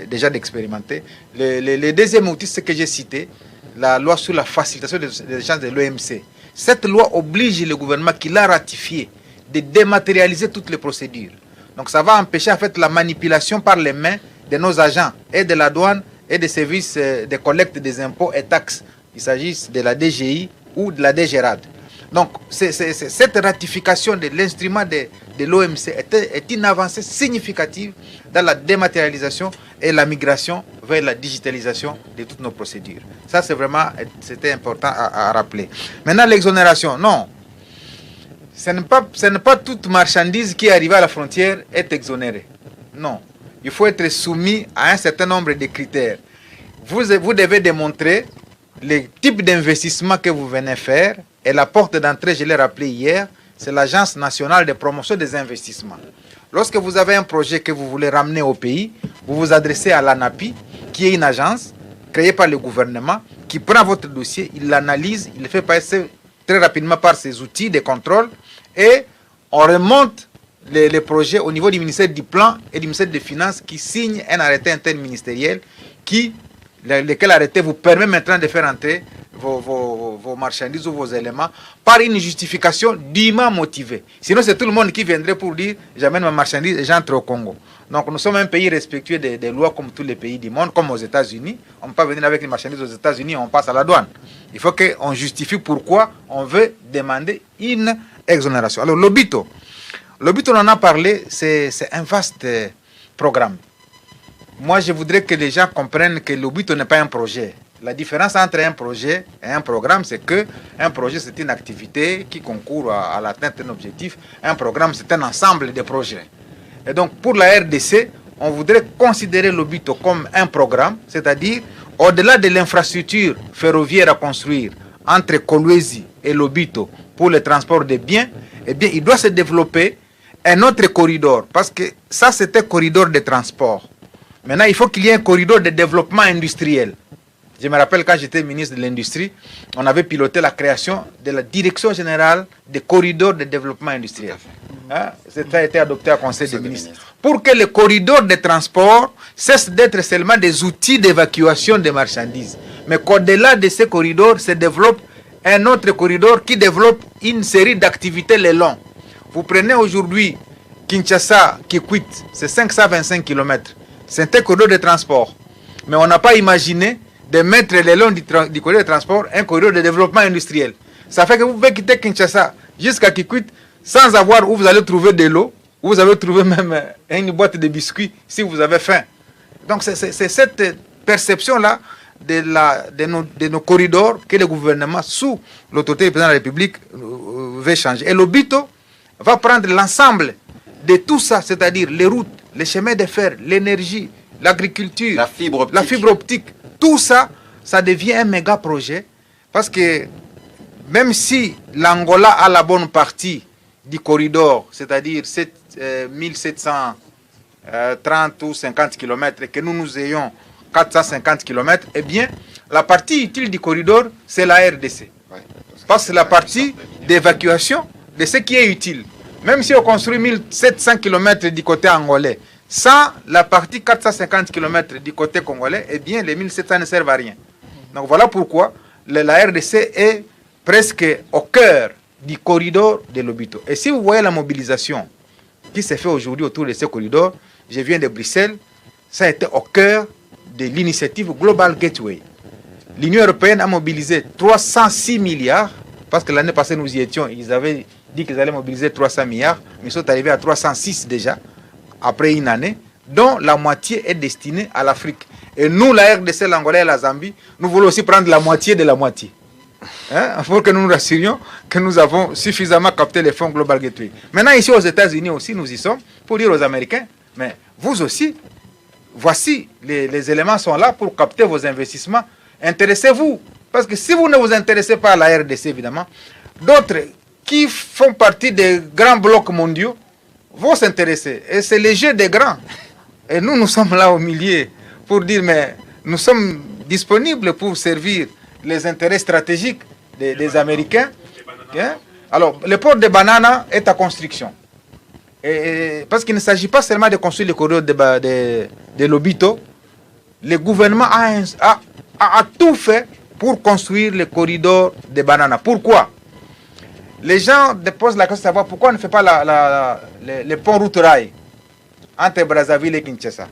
déjà d'expérimenter. Le deuxième outil, c'est ce que j'ai cité, la loi sur la facilitation des échanges de l'OMC. Cette loi oblige le gouvernement qui l'a ratifiée de dématérialiser toutes les procédures. Donc ça va empêcher en fait la manipulation par les mains de nos agents et de la douane et des services de collecte des impôts et taxes. Il s'agisse de la DGI ou de la DGRAD. Donc cette ratification de l'instrument de l'OMC est une avancée significative dans la dématérialisation et la migration vers la digitalisation de toutes nos procédures. Ça, c'était important à rappeler. Maintenant, l'exonération, non. Ce n'est pas toute marchandise qui arrive à la frontière est exonérée. Non. Il faut être soumis à un certain nombre de critères. Vous devez démontrer le type d'investissement que vous venez faire. Et la porte d'entrée, je l'ai rappelé hier, c'est l'Agence nationale de promotion des investissements. Lorsque vous avez un projet que vous voulez ramener au pays, vous vous adressez à l'ANAPI, qui est une agence créée par le gouvernement, qui prend votre dossier, il l'analyse, il le fait passer très rapidement par ses outils de contrôle, et on remonte les projets au niveau du ministère du Plan et du ministère des Finances qui signe un arrêté interministériel lequel arrêté vous permet maintenant de faire entrer vos marchandises ou vos éléments par une justification dûment motivée. Sinon, c'est tout le monde qui viendrait pour dire « j'amène ma marchandise et j'entre au Congo ». Donc, nous sommes un pays respectueux des lois comme tous les pays du monde, comme aux États-Unis. On ne peut pas venir avec les marchandises aux États-Unis et on passe à la douane. Il faut qu'on justifie pourquoi on veut demander une exonération. Alors, l'Obito, on en a parlé, c'est un vaste programme. Moi, je voudrais que les gens comprennent que l'Obito n'est pas un projet. La différence entre un projet et un programme, c'est que un projet, c'est une activité qui concourt à l'atteinte d'un objectif. Un programme, c'est un ensemble de projets. Et donc, pour la RDC, on voudrait considérer l'Obito comme un programme, c'est-à-dire, au-delà de l'infrastructure ferroviaire à construire entre Kolwezi et l'Obito pour le transport des biens, eh bien, il doit se développer un autre corridor, parce que ça, c'était un corridor de transport. Maintenant, il faut qu'il y ait un corridor de développement industriel. Je me rappelle quand j'étais ministre de l'Industrie, on avait piloté la création de la Direction générale des corridors de développement industriel. Ça a été adopté au Conseil des ministres. Pour que les corridors de transport cessent d'être seulement des outils d'évacuation des marchandises. Mais qu'au-delà de ces corridors se développe un autre corridor qui développe une série d'activités le long. Vous prenez aujourd'hui Kinshasa-Kikwit, c'est 525 km. C'est un corridor de transport. Mais on n'a pas imaginé de mettre le long du corridor de transport un corridor de développement industriel. Ça fait que vous pouvez quitter Kinshasa jusqu'à Kikwit sans avoir où vous allez trouver de l'eau, où vous allez trouver même une boîte de biscuits si vous avez faim. Donc c'est cette perception-là de nos corridors que le gouvernement, sous l'autorité du président de la République, veut changer. Et l'Obito va prendre l'ensemble de tout ça, c'est-à-dire les routes, les chemins de fer, l'énergie, l'agriculture, la fibre optique. Tout ça, ça devient un méga projet parce que même si l'Angola a la bonne partie du corridor, c'est-à-dire 1730 ou 50 km et que nous ayons 450 km, eh bien, la partie utile du corridor, c'est la RDC. Parce que c'est la partie d'évacuation de ce qui est utile. Même si on construit 1700 km du côté angolais, sans la partie 450 km du côté congolais, eh bien les 1700 ne servent à rien. Donc voilà pourquoi la RDC est presque au cœur du corridor de Lobito. Et si vous voyez la mobilisation qui s'est faite aujourd'hui autour de ce corridor, je viens de Bruxelles, ça a été au cœur de l'initiative Global Gateway. L'Union européenne a mobilisé 306 milliards, parce que l'année passée nous y étions, ils avaient dit qu'ils allaient mobiliser 300 milliards, mais ils sont arrivés à 306 déjà, après une année, dont la moitié est destinée à l'Afrique. Et nous, la RDC, l'Angola et la Zambie, nous voulons aussi prendre la moitié de la moitié. Hein, pour que nous nous rassurions que nous avons suffisamment capté les fonds Global Gateway. Maintenant, ici aux États-Unis aussi, nous y sommes pour dire aux Américains, mais vous aussi, voici, les éléments sont là pour capter vos investissements. Intéressez-vous. Parce que si vous ne vous intéressez pas à la RDC, évidemment, d'autres qui font partie des grands blocs mondiaux vont s'intéresser. Et c'est le jeu des grands. Et nous, nous sommes là au milieu pour dire, mais nous sommes disponibles pour servir les intérêts stratégiques des Américains. Hein? Alors, le port de Banana est à construction. Et parce qu'il ne s'agit pas seulement de construire le corridor de Lobito. Le gouvernement a tout fait pour construire le corridor de Banana. Pourquoi? Les gens posent la question de savoir pourquoi on ne fait pas le pont route rail entre Brazzaville et Kinshasa.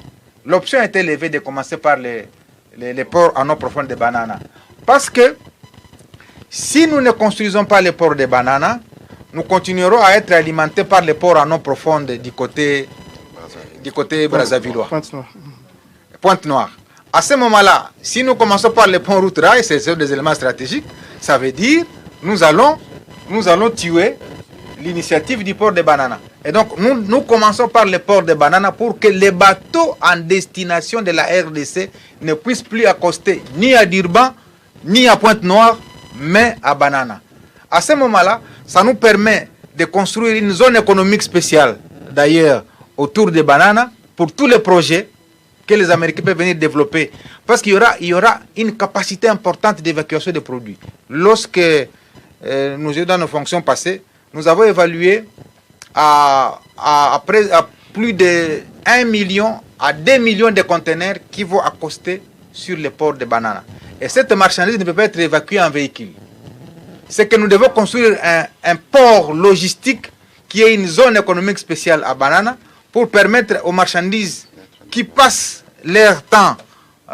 L'option a été levée de commencer par les ports en eau profonde de Banana. Parce que si nous ne construisons pas le port de Banana, nous continuerons à être alimentés par les ports en eau profonde du côté brazzavillois. Pointe-Noire. À ce moment-là, si nous commençons par le pont route rail, c'est des éléments stratégiques, ça veut dire nous allons tuer l'initiative du port de Banana. Et donc, nous commençons par le port de Banana pour que les bateaux en destination de la RDC ne puissent plus accoster ni à Durban, ni à Pointe-Noire, mais à Banana. À ce moment-là, ça nous permet de construire une zone économique spéciale, d'ailleurs, autour de Banana, pour tous les projets que les Américains peuvent venir développer. Parce qu'il y aura une capacité importante d'évacuation des produits. Lorsque nous étions dans nos fonctions passées, nous avons évalué à plus de 1 million à 2 millions de conteneurs qui vont accoster sur les ports de Banana. Et cette marchandise ne peut pas être évacuée en véhicule. C'est que nous devons construire un port logistique qui est une zone économique spéciale à Banana pour permettre aux marchandises qui passent leur temps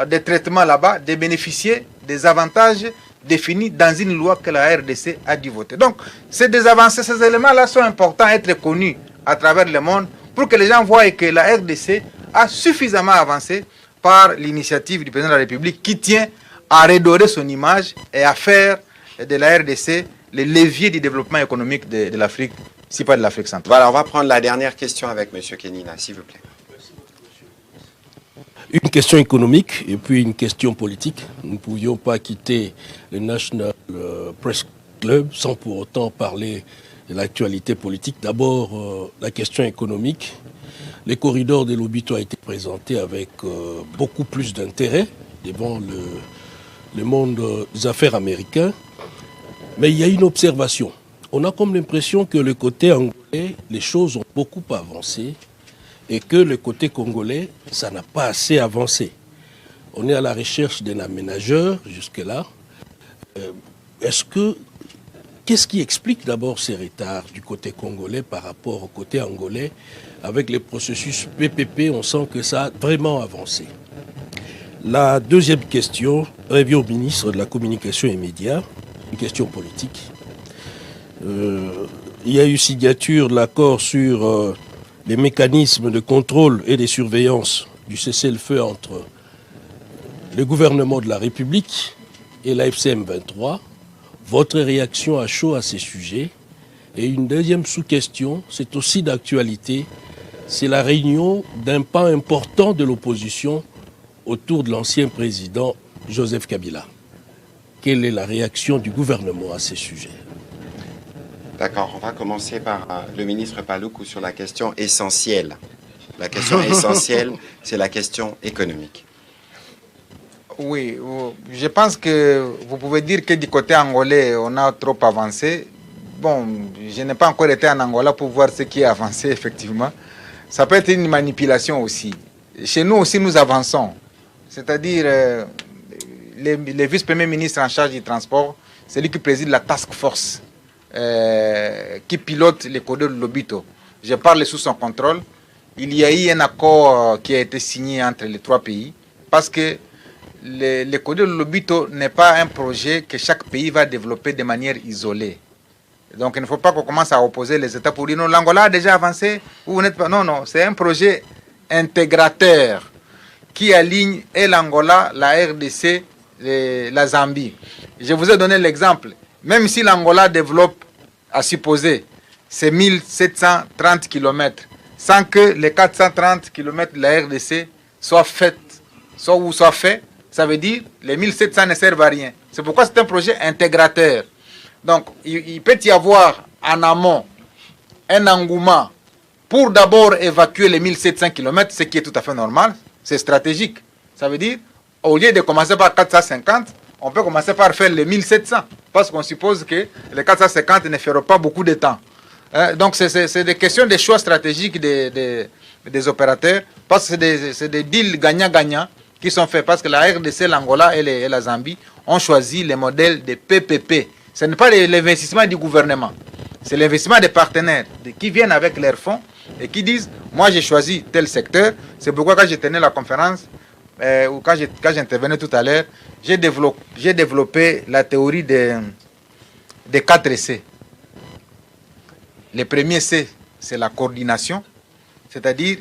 de traitement là-bas de bénéficier des avantages définis dans une loi que la RDC a dû voter. Donc, c'est des avancées, ces éléments-là sont importants à être connus à travers le monde pour que les gens voient que la RDC a suffisamment avancé par l'initiative du président de la République qui tient à redorer son image et à faire de la RDC le levier du développement économique de l'Afrique, si pas de l'Afrique centrale. Voilà, on va prendre la dernière question avec M. Kenina, s'il vous plaît. Une question économique et puis une question politique. Nous ne pouvions pas quitter le National Press Club sans pour autant parler de l'actualité politique. D'abord, la question économique. Les corridors de Lobito a été présenté avec beaucoup plus d'intérêt devant le monde des affaires américain. Mais il y a une observation. On a comme l'impression que le côté angolais, les choses ont beaucoup avancé et que le côté congolais, ça n'a pas assez avancé. On est à la recherche d'un aménageur jusque-là. Qu'est-ce qui explique d'abord ces retards du côté congolais par rapport au côté angolais? Avec les processus PPP, on sent que ça a vraiment avancé. La deuxième question revient au ministre de la Communication et Médias, une question politique. Il y a eu signature de l'accord sur les mécanismes de contrôle et de surveillance du cessez-le-feu entre le gouvernement de la République et la FCM 23. Votre réaction à chaud à ces sujets? Et une deuxième sous-question, c'est aussi d'actualité, c'est la réunion d'un pan important de l'opposition autour de l'ancien président Joseph Kabila. Quelle est la réaction du gouvernement à ces sujets? D'accord, on va commencer par le ministre Paluku sur la question essentielle. La question essentielle, c'est la question économique. Oui, je pense que vous pouvez dire que du côté angolais, on a trop avancé. bon, je n'ai pas encore été en Angola pour voir ce qui est avancé, effectivement. Ça peut être une manipulation aussi. Chez nous aussi, nous avançons. C'est-à-dire, les vice-premiers ministres en charge du transport, c'est lui qui préside la task force qui pilote les codeurs de Lobito. Je parle sous son contrôle. Il y a eu un accord qui a été signé entre les 3 pays parce que les codeurs de Lobito n'est pas un projet que chaque pays va développer de manière isolée. Donc il ne faut pas qu'on commence à opposer les États pour dire non, l'Angola a déjà avancé, vous n'êtes pas. Non, non, c'est un projet intégrateur qui aligne et l'Angola, la RDC, la Zambie. Je vous ai donné l'exemple. Même si l'Angola développe, à supposer, ces 1730 km, sans que les 430 km de la RDC soient faits, soient faits, ça veut dire les 1700 ne servent à rien. C'est pourquoi c'est un projet intégrateur. Donc, il peut y avoir en amont un engouement pour d'abord évacuer les 1700 km, ce qui est tout à fait normal, c'est stratégique. Ça veut dire, au lieu de commencer par 450, on peut commencer par faire les 1700, parce qu'on suppose que les 450 ne feront pas beaucoup de temps. Donc, c'est des questions de choix stratégiques des opérateurs, parce que c'est des deals gagnant-gagnant qui sont faits, parce que la RDC, l'Angola et la Zambie ont choisi les modèles de PPP. Ce n'est pas l'investissement du gouvernement, c'est l'investissement des partenaires qui viennent avec leurs fonds et qui disent, moi j'ai choisi tel secteur. C'est pourquoi quand je tenais la conférence, ou quand j'intervenais tout à l'heure, j'ai développé la théorie des 4 C. Le premier C, c'est la coordination, c'est-à-dire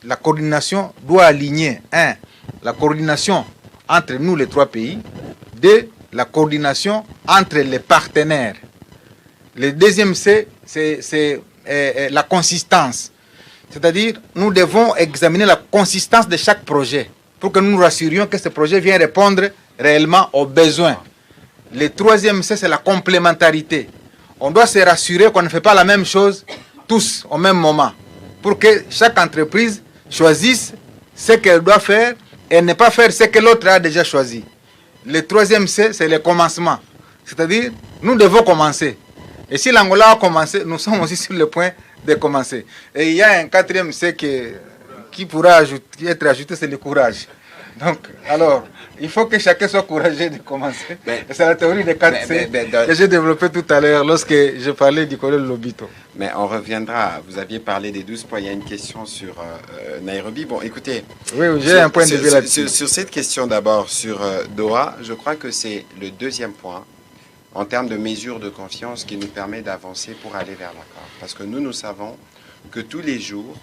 la coordination doit aligner, 1, la coordination entre nous les 3 pays, 2, la coordination entre les partenaires. Le deuxième C, c'est la consistance. C'est-à-dire, nous devons examiner la consistance de chaque projet pour que nous nous rassurions que ce projet vient répondre réellement aux besoins. Le troisième C, c'est la complémentarité. On doit se rassurer qu'on ne fait pas la même chose tous au même moment pour que chaque entreprise choisisse ce qu'elle doit faire et ne pas faire ce que l'autre a déjà choisi. Le troisième C, c'est le commencement. C'est-à-dire, nous devons commencer. Et si l'Angola a commencé, nous sommes aussi sur le point de commencer. Et il y a un 4e C qui pourra être ajouté, c'est le courage. Donc, alors, il faut que chacun soit courageux de commencer. C'est la théorie des 4 C que j'ai développée tout à l'heure lorsque je parlais du colonel Lobito. Mais on reviendra. Vous aviez parlé des 12 points. Il y a une question sur Nairobi. Bon, écoutez. Oui, j'ai un point de vue là-dessus. Sur cette question d'abord, sur Doha, je crois que c'est le 2e point en termes de mesures de confiance qui nous permet d'avancer pour aller vers l'accord. Parce que nous savons que tous les jours,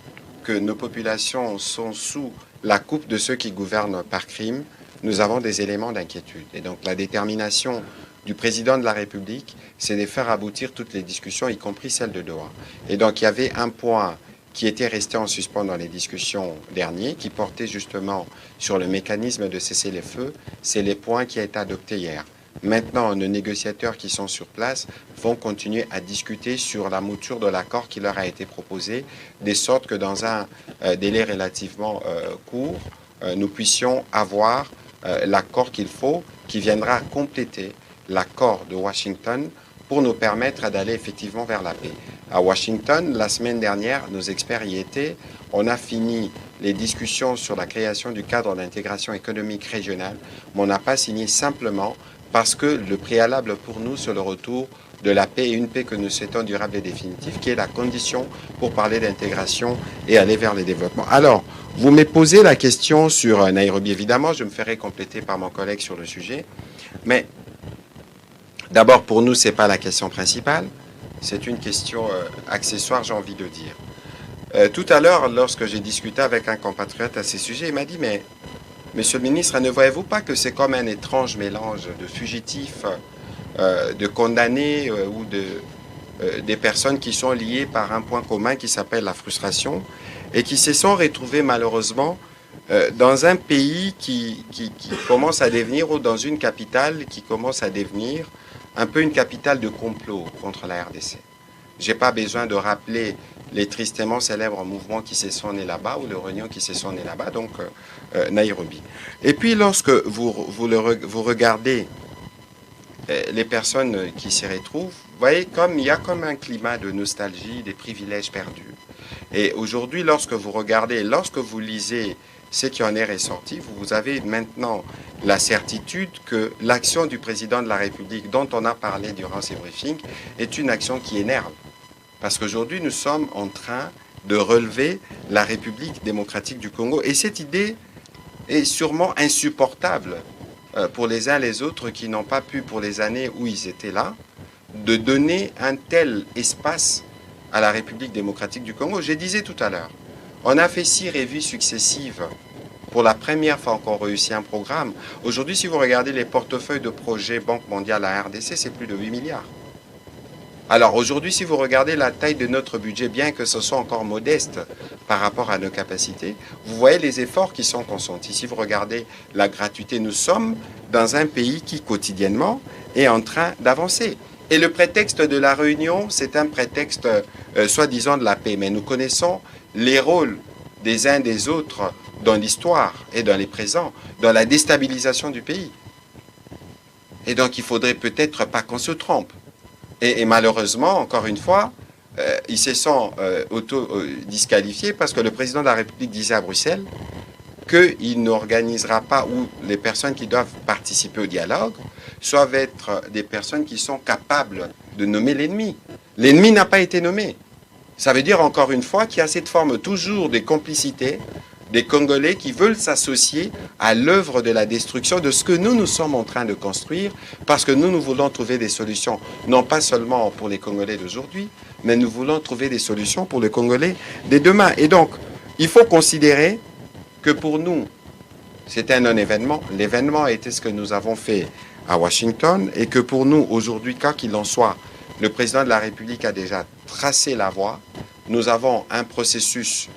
que nos populations sont sous la coupe de ceux qui gouvernent par crime, nous avons des éléments d'inquiétude. Et donc la détermination du président de la République, c'est de faire aboutir toutes les discussions, y compris celles de Doha. Et donc il y avait un point qui était resté en suspens dans les discussions dernières, qui portait justement sur le mécanisme de cessez-le-feu. C'est les points qui ont été adoptés hier. Maintenant, nos négociateurs qui sont sur place vont continuer à discuter sur la mouture de l'accord qui leur a été proposé, de sorte que dans un délai relativement court, nous puissions avoir l'accord qu'il faut, qui viendra compléter l'accord de Washington pour nous permettre d'aller effectivement vers la paix. À Washington, la semaine dernière, nos experts y étaient. On a fini les discussions sur la création du cadre d'intégration économique régionale, mais on n'a pas signé simplement parce que le préalable pour nous, c'est le retour de la paix, et une paix que nous souhaitons durable et définitive, qui est la condition pour parler d'intégration et aller vers le développement. Alors, vous me posez la question sur Nairobi, évidemment, je me ferai compléter par mon collègue sur le sujet, mais d'abord, pour nous, ce n'est pas la question principale, c'est une question accessoire, j'ai envie de dire. Tout à l'heure, lorsque j'ai discuté avec un compatriote à ces sujets, il m'a dit, mais Monsieur le ministre, ne voyez-vous pas que c'est comme un étrange mélange de fugitifs, de condamnés ou des personnes qui sont liées par un point commun qui s'appelle la frustration et qui se sont retrouvés malheureusement dans un pays qui commence à devenir, ou dans une capitale qui commence à devenir un peu une capitale de complot contre la RDC. Je n'ai pas besoin de rappeler les tristement célèbres mouvements qui se sont nés là-bas, ou les réunions qui se sont nées là-bas, donc Nairobi. Et puis lorsque vous regardez les personnes qui s'y retrouvent, voyez, il y a comme un climat de nostalgie, des privilèges perdus. Et aujourd'hui, lorsque vous regardez, lorsque vous lisez ce qui en est ressorti, vous avez maintenant la certitude que l'action du président de la République, dont on a parlé durant ces briefings, est une action qui énerve. Parce qu'aujourd'hui, nous sommes en train de relever la République démocratique du Congo. Et cette idée est sûrement insupportable pour les uns et les autres qui n'ont pas pu, pour les années où ils étaient là, de donner un tel espace à la République démocratique du Congo. Je disais tout à l'heure, on a fait 6 revues successives. Pour la première fois qu'on réussit un programme. Aujourd'hui, si vous regardez les portefeuilles de projets Banque mondiale à RDC, c'est plus de 8 milliards. Alors aujourd'hui, si vous regardez la taille de notre budget, bien que ce soit encore modeste par rapport à nos capacités, vous voyez les efforts qui sont consentis. Si vous regardez la gratuité, nous sommes dans un pays qui quotidiennement est en train d'avancer. Et le prétexte de la réunion, c'est un prétexte soi-disant de la paix. Mais nous connaissons les rôles des uns des autres dans l'histoire et dans les présents, dans la déstabilisation du pays. Et donc il faudrait peut-être pas qu'on se trompe. Et malheureusement, encore une fois, ils se sont auto-disqualifiés parce que le président de la République disait à Bruxelles qu'il n'organisera pas, ou les personnes qui doivent participer au dialogue doivent être des personnes qui sont capables de nommer l'ennemi. L'ennemi n'a pas été nommé. Ça veut dire encore une fois qu'il y a cette forme toujours de complicité des Congolais qui veulent s'associer à l'œuvre de la destruction de ce que nous sommes en train de construire, parce que nous voulons trouver des solutions, non pas seulement pour les Congolais d'aujourd'hui, mais nous voulons trouver des solutions pour les Congolais de demain. Et donc, il faut considérer que pour nous, c'est un non-événement. L'événement était ce que nous avons fait à Washington, et que pour nous, aujourd'hui, quoi qu'il en soit, le président de la République a déjà tracé la voie. Nous avons un processus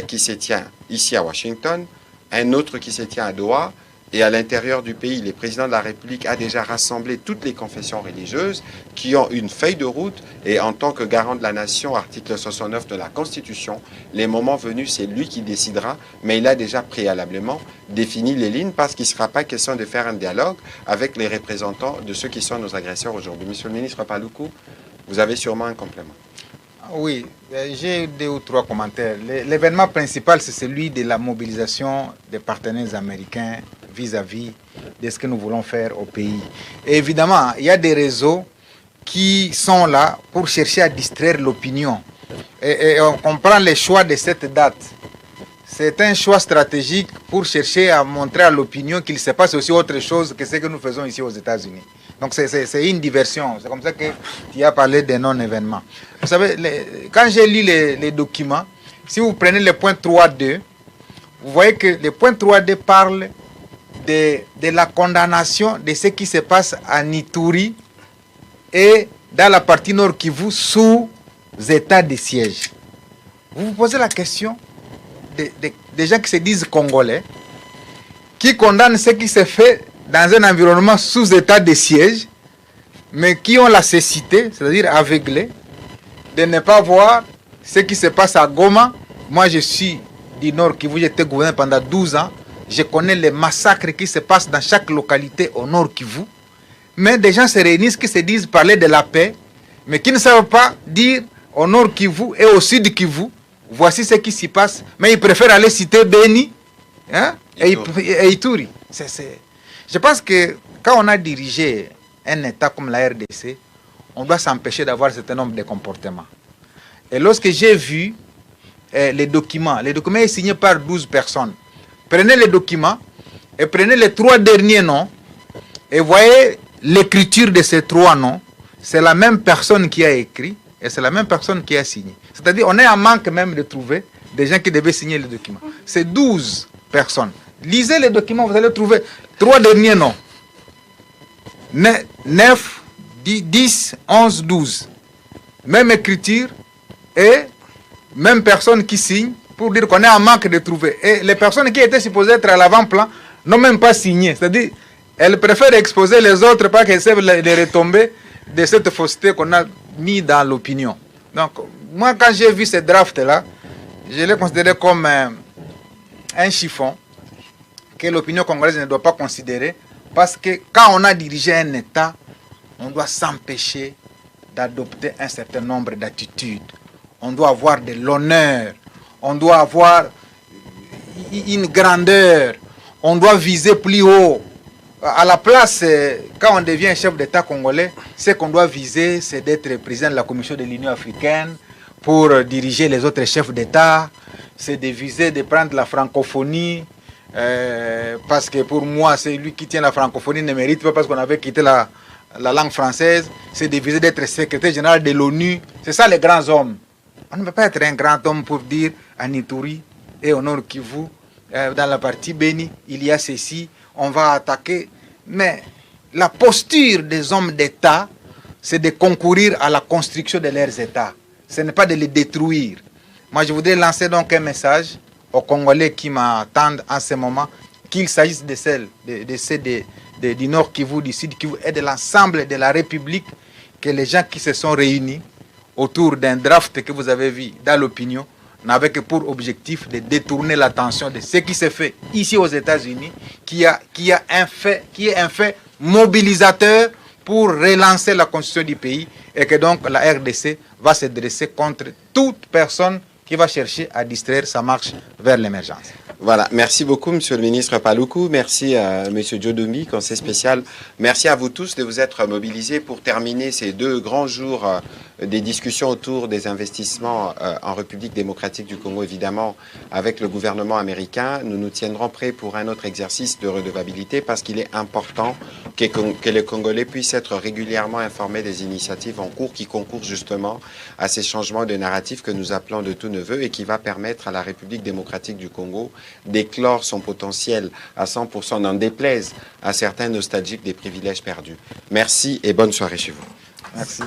qui se tient ici à Washington, un autre qui se tient à Doha, et à l'intérieur du pays, le président de la République a déjà rassemblé toutes les confessions religieuses qui ont une feuille de route, et en tant que garant de la nation, article 69 de la Constitution, les moments venus, c'est lui qui décidera, mais il a déjà préalablement défini les lignes, parce qu'il ne sera pas question de faire un dialogue avec les représentants de ceux qui sont nos agresseurs aujourd'hui. Monsieur le ministre Paluku, vous avez sûrement un complément. Oui, j'ai 2 ou 3 commentaires. L'événement principal, c'est celui de la mobilisation des partenaires américains vis-à-vis de ce que nous voulons faire au pays. Et évidemment, il y a des réseaux qui sont là pour chercher à distraire l'opinion. Et on comprend les choix de cette date. C'est un choix stratégique pour chercher à montrer à l'opinion qu'il se passe aussi autre chose que ce que nous faisons ici aux États-Unis. Donc c'est une diversion. C'est comme ça que tu as parlé des non-événements. Vous savez, quand j'ai lu les documents, si vous prenez le point 3.2, vous voyez que le point 3.2 parle de la condamnation de ce qui se passe à Ituri et dans la partie nord Kivu sous état de siège. Vous vous posez la question des gens qui se disent congolais, qui condamnent ce qui se fait dans un environnement sous état de siège, mais qui ont la cécité, c'est-à-dire aveuglés, de ne pas voir ce qui se passe à Goma. Moi, je suis du Nord Kivu, j'étais gouverneur pendant 12 ans. Je connais les massacres qui se passent dans chaque localité au Nord Kivu. Mais des gens se réunissent qui se disent parler de la paix, mais qui ne savent pas dire au Nord Kivu et au Sud Kivu, voici ce qui s'y passe. Mais ils préfèrent aller citer Beni, hein, et Ituri. Je pense que quand on a dirigé un État comme la RDC, on doit s'empêcher d'avoir un certain nombre de comportements. Et lorsque j'ai vu les documents est signé par 12 personnes. Prenez les documents et prenez les 3 derniers noms et voyez l'écriture de ces 3 noms. C'est la même personne qui a écrit et c'est la même personne qui a signé. C'est-à-dire on est en manque même de trouver des gens qui devaient signer les documents. C'est 12 personnes. Lisez les documents, vous allez trouver 3 derniers noms. 9, 10, 11, 12. Même écriture et même personne qui signe pour dire qu'on est en manque de trouver. Et les personnes qui étaient supposées être à l'avant-plan n'ont même pas signé. C'est-à-dire, elles préfèrent exposer les autres pour qu'elles savent les retombées de cette fausseté qu'on a mis dans l'opinion. Donc, moi, quand j'ai vu ce draft-là, je l'ai considéré comme un chiffon que l'opinion congolaise ne doit pas considérer, parce que quand on a dirigé un État, on doit s'empêcher d'adopter un certain nombre d'attitudes. On doit avoir de l'honneur, on doit avoir une grandeur, on doit viser plus haut. À la place, quand on devient chef d'État congolais, ce qu'on doit viser, c'est d'être président de la Commission de l'Union africaine pour diriger les autres chefs d'État. C'est de viser de prendre la francophonie, parce que pour moi, c'est lui qui tient la francophonie ne mérite pas parce qu'on avait quitté la langue française. C'est de viser d'être secrétaire général de l'ONU. C'est ça les grands hommes. On ne peut pas être un grand homme pour dire à Nituri et au Nord Kivu, dans la partie Béni, il y a ceci, on va attaquer. Mais la posture des hommes d'État, c'est de concourir à la construction de leurs États. Ce n'est pas de les détruire. Moi, je voudrais lancer donc un message aux Congolais qui m'attendent en ce moment, qu'il s'agisse de ceux du Nord Kivu, du Sud Kivu et de l'ensemble de la République, que les gens qui se sont réunis autour d'un draft que vous avez vu dans l'opinion n'avaient que pour objectif de détourner l'attention de ce qui se fait ici aux États-Unis, qui est un fait mobilisateur pour relancer la constitution du pays, et que donc la RDC va se dresser contre toute personne qui va chercher à distraire sa marche vers l'émergence. Voilà, merci beaucoup Monsieur le ministre Paluku, merci à Monsieur Joe Dumbi, conseiller spécial, merci à vous tous de vous être mobilisés pour terminer ces 2 grands jours des discussions autour des investissements en République démocratique du Congo, évidemment avec le gouvernement américain. Nous nous tiendrons prêts pour un autre exercice de redevabilité parce qu'il est important que les Congolais puissent être régulièrement informés des initiatives en cours qui concourent justement à ces changements de narratif que nous appelons de tout neveu et qui va permettre à la République démocratique du Congo d'éclore son potentiel à 100%, n'en déplaise à certains nostalgiques des privilèges perdus. Merci et bonne soirée chez vous. Merci.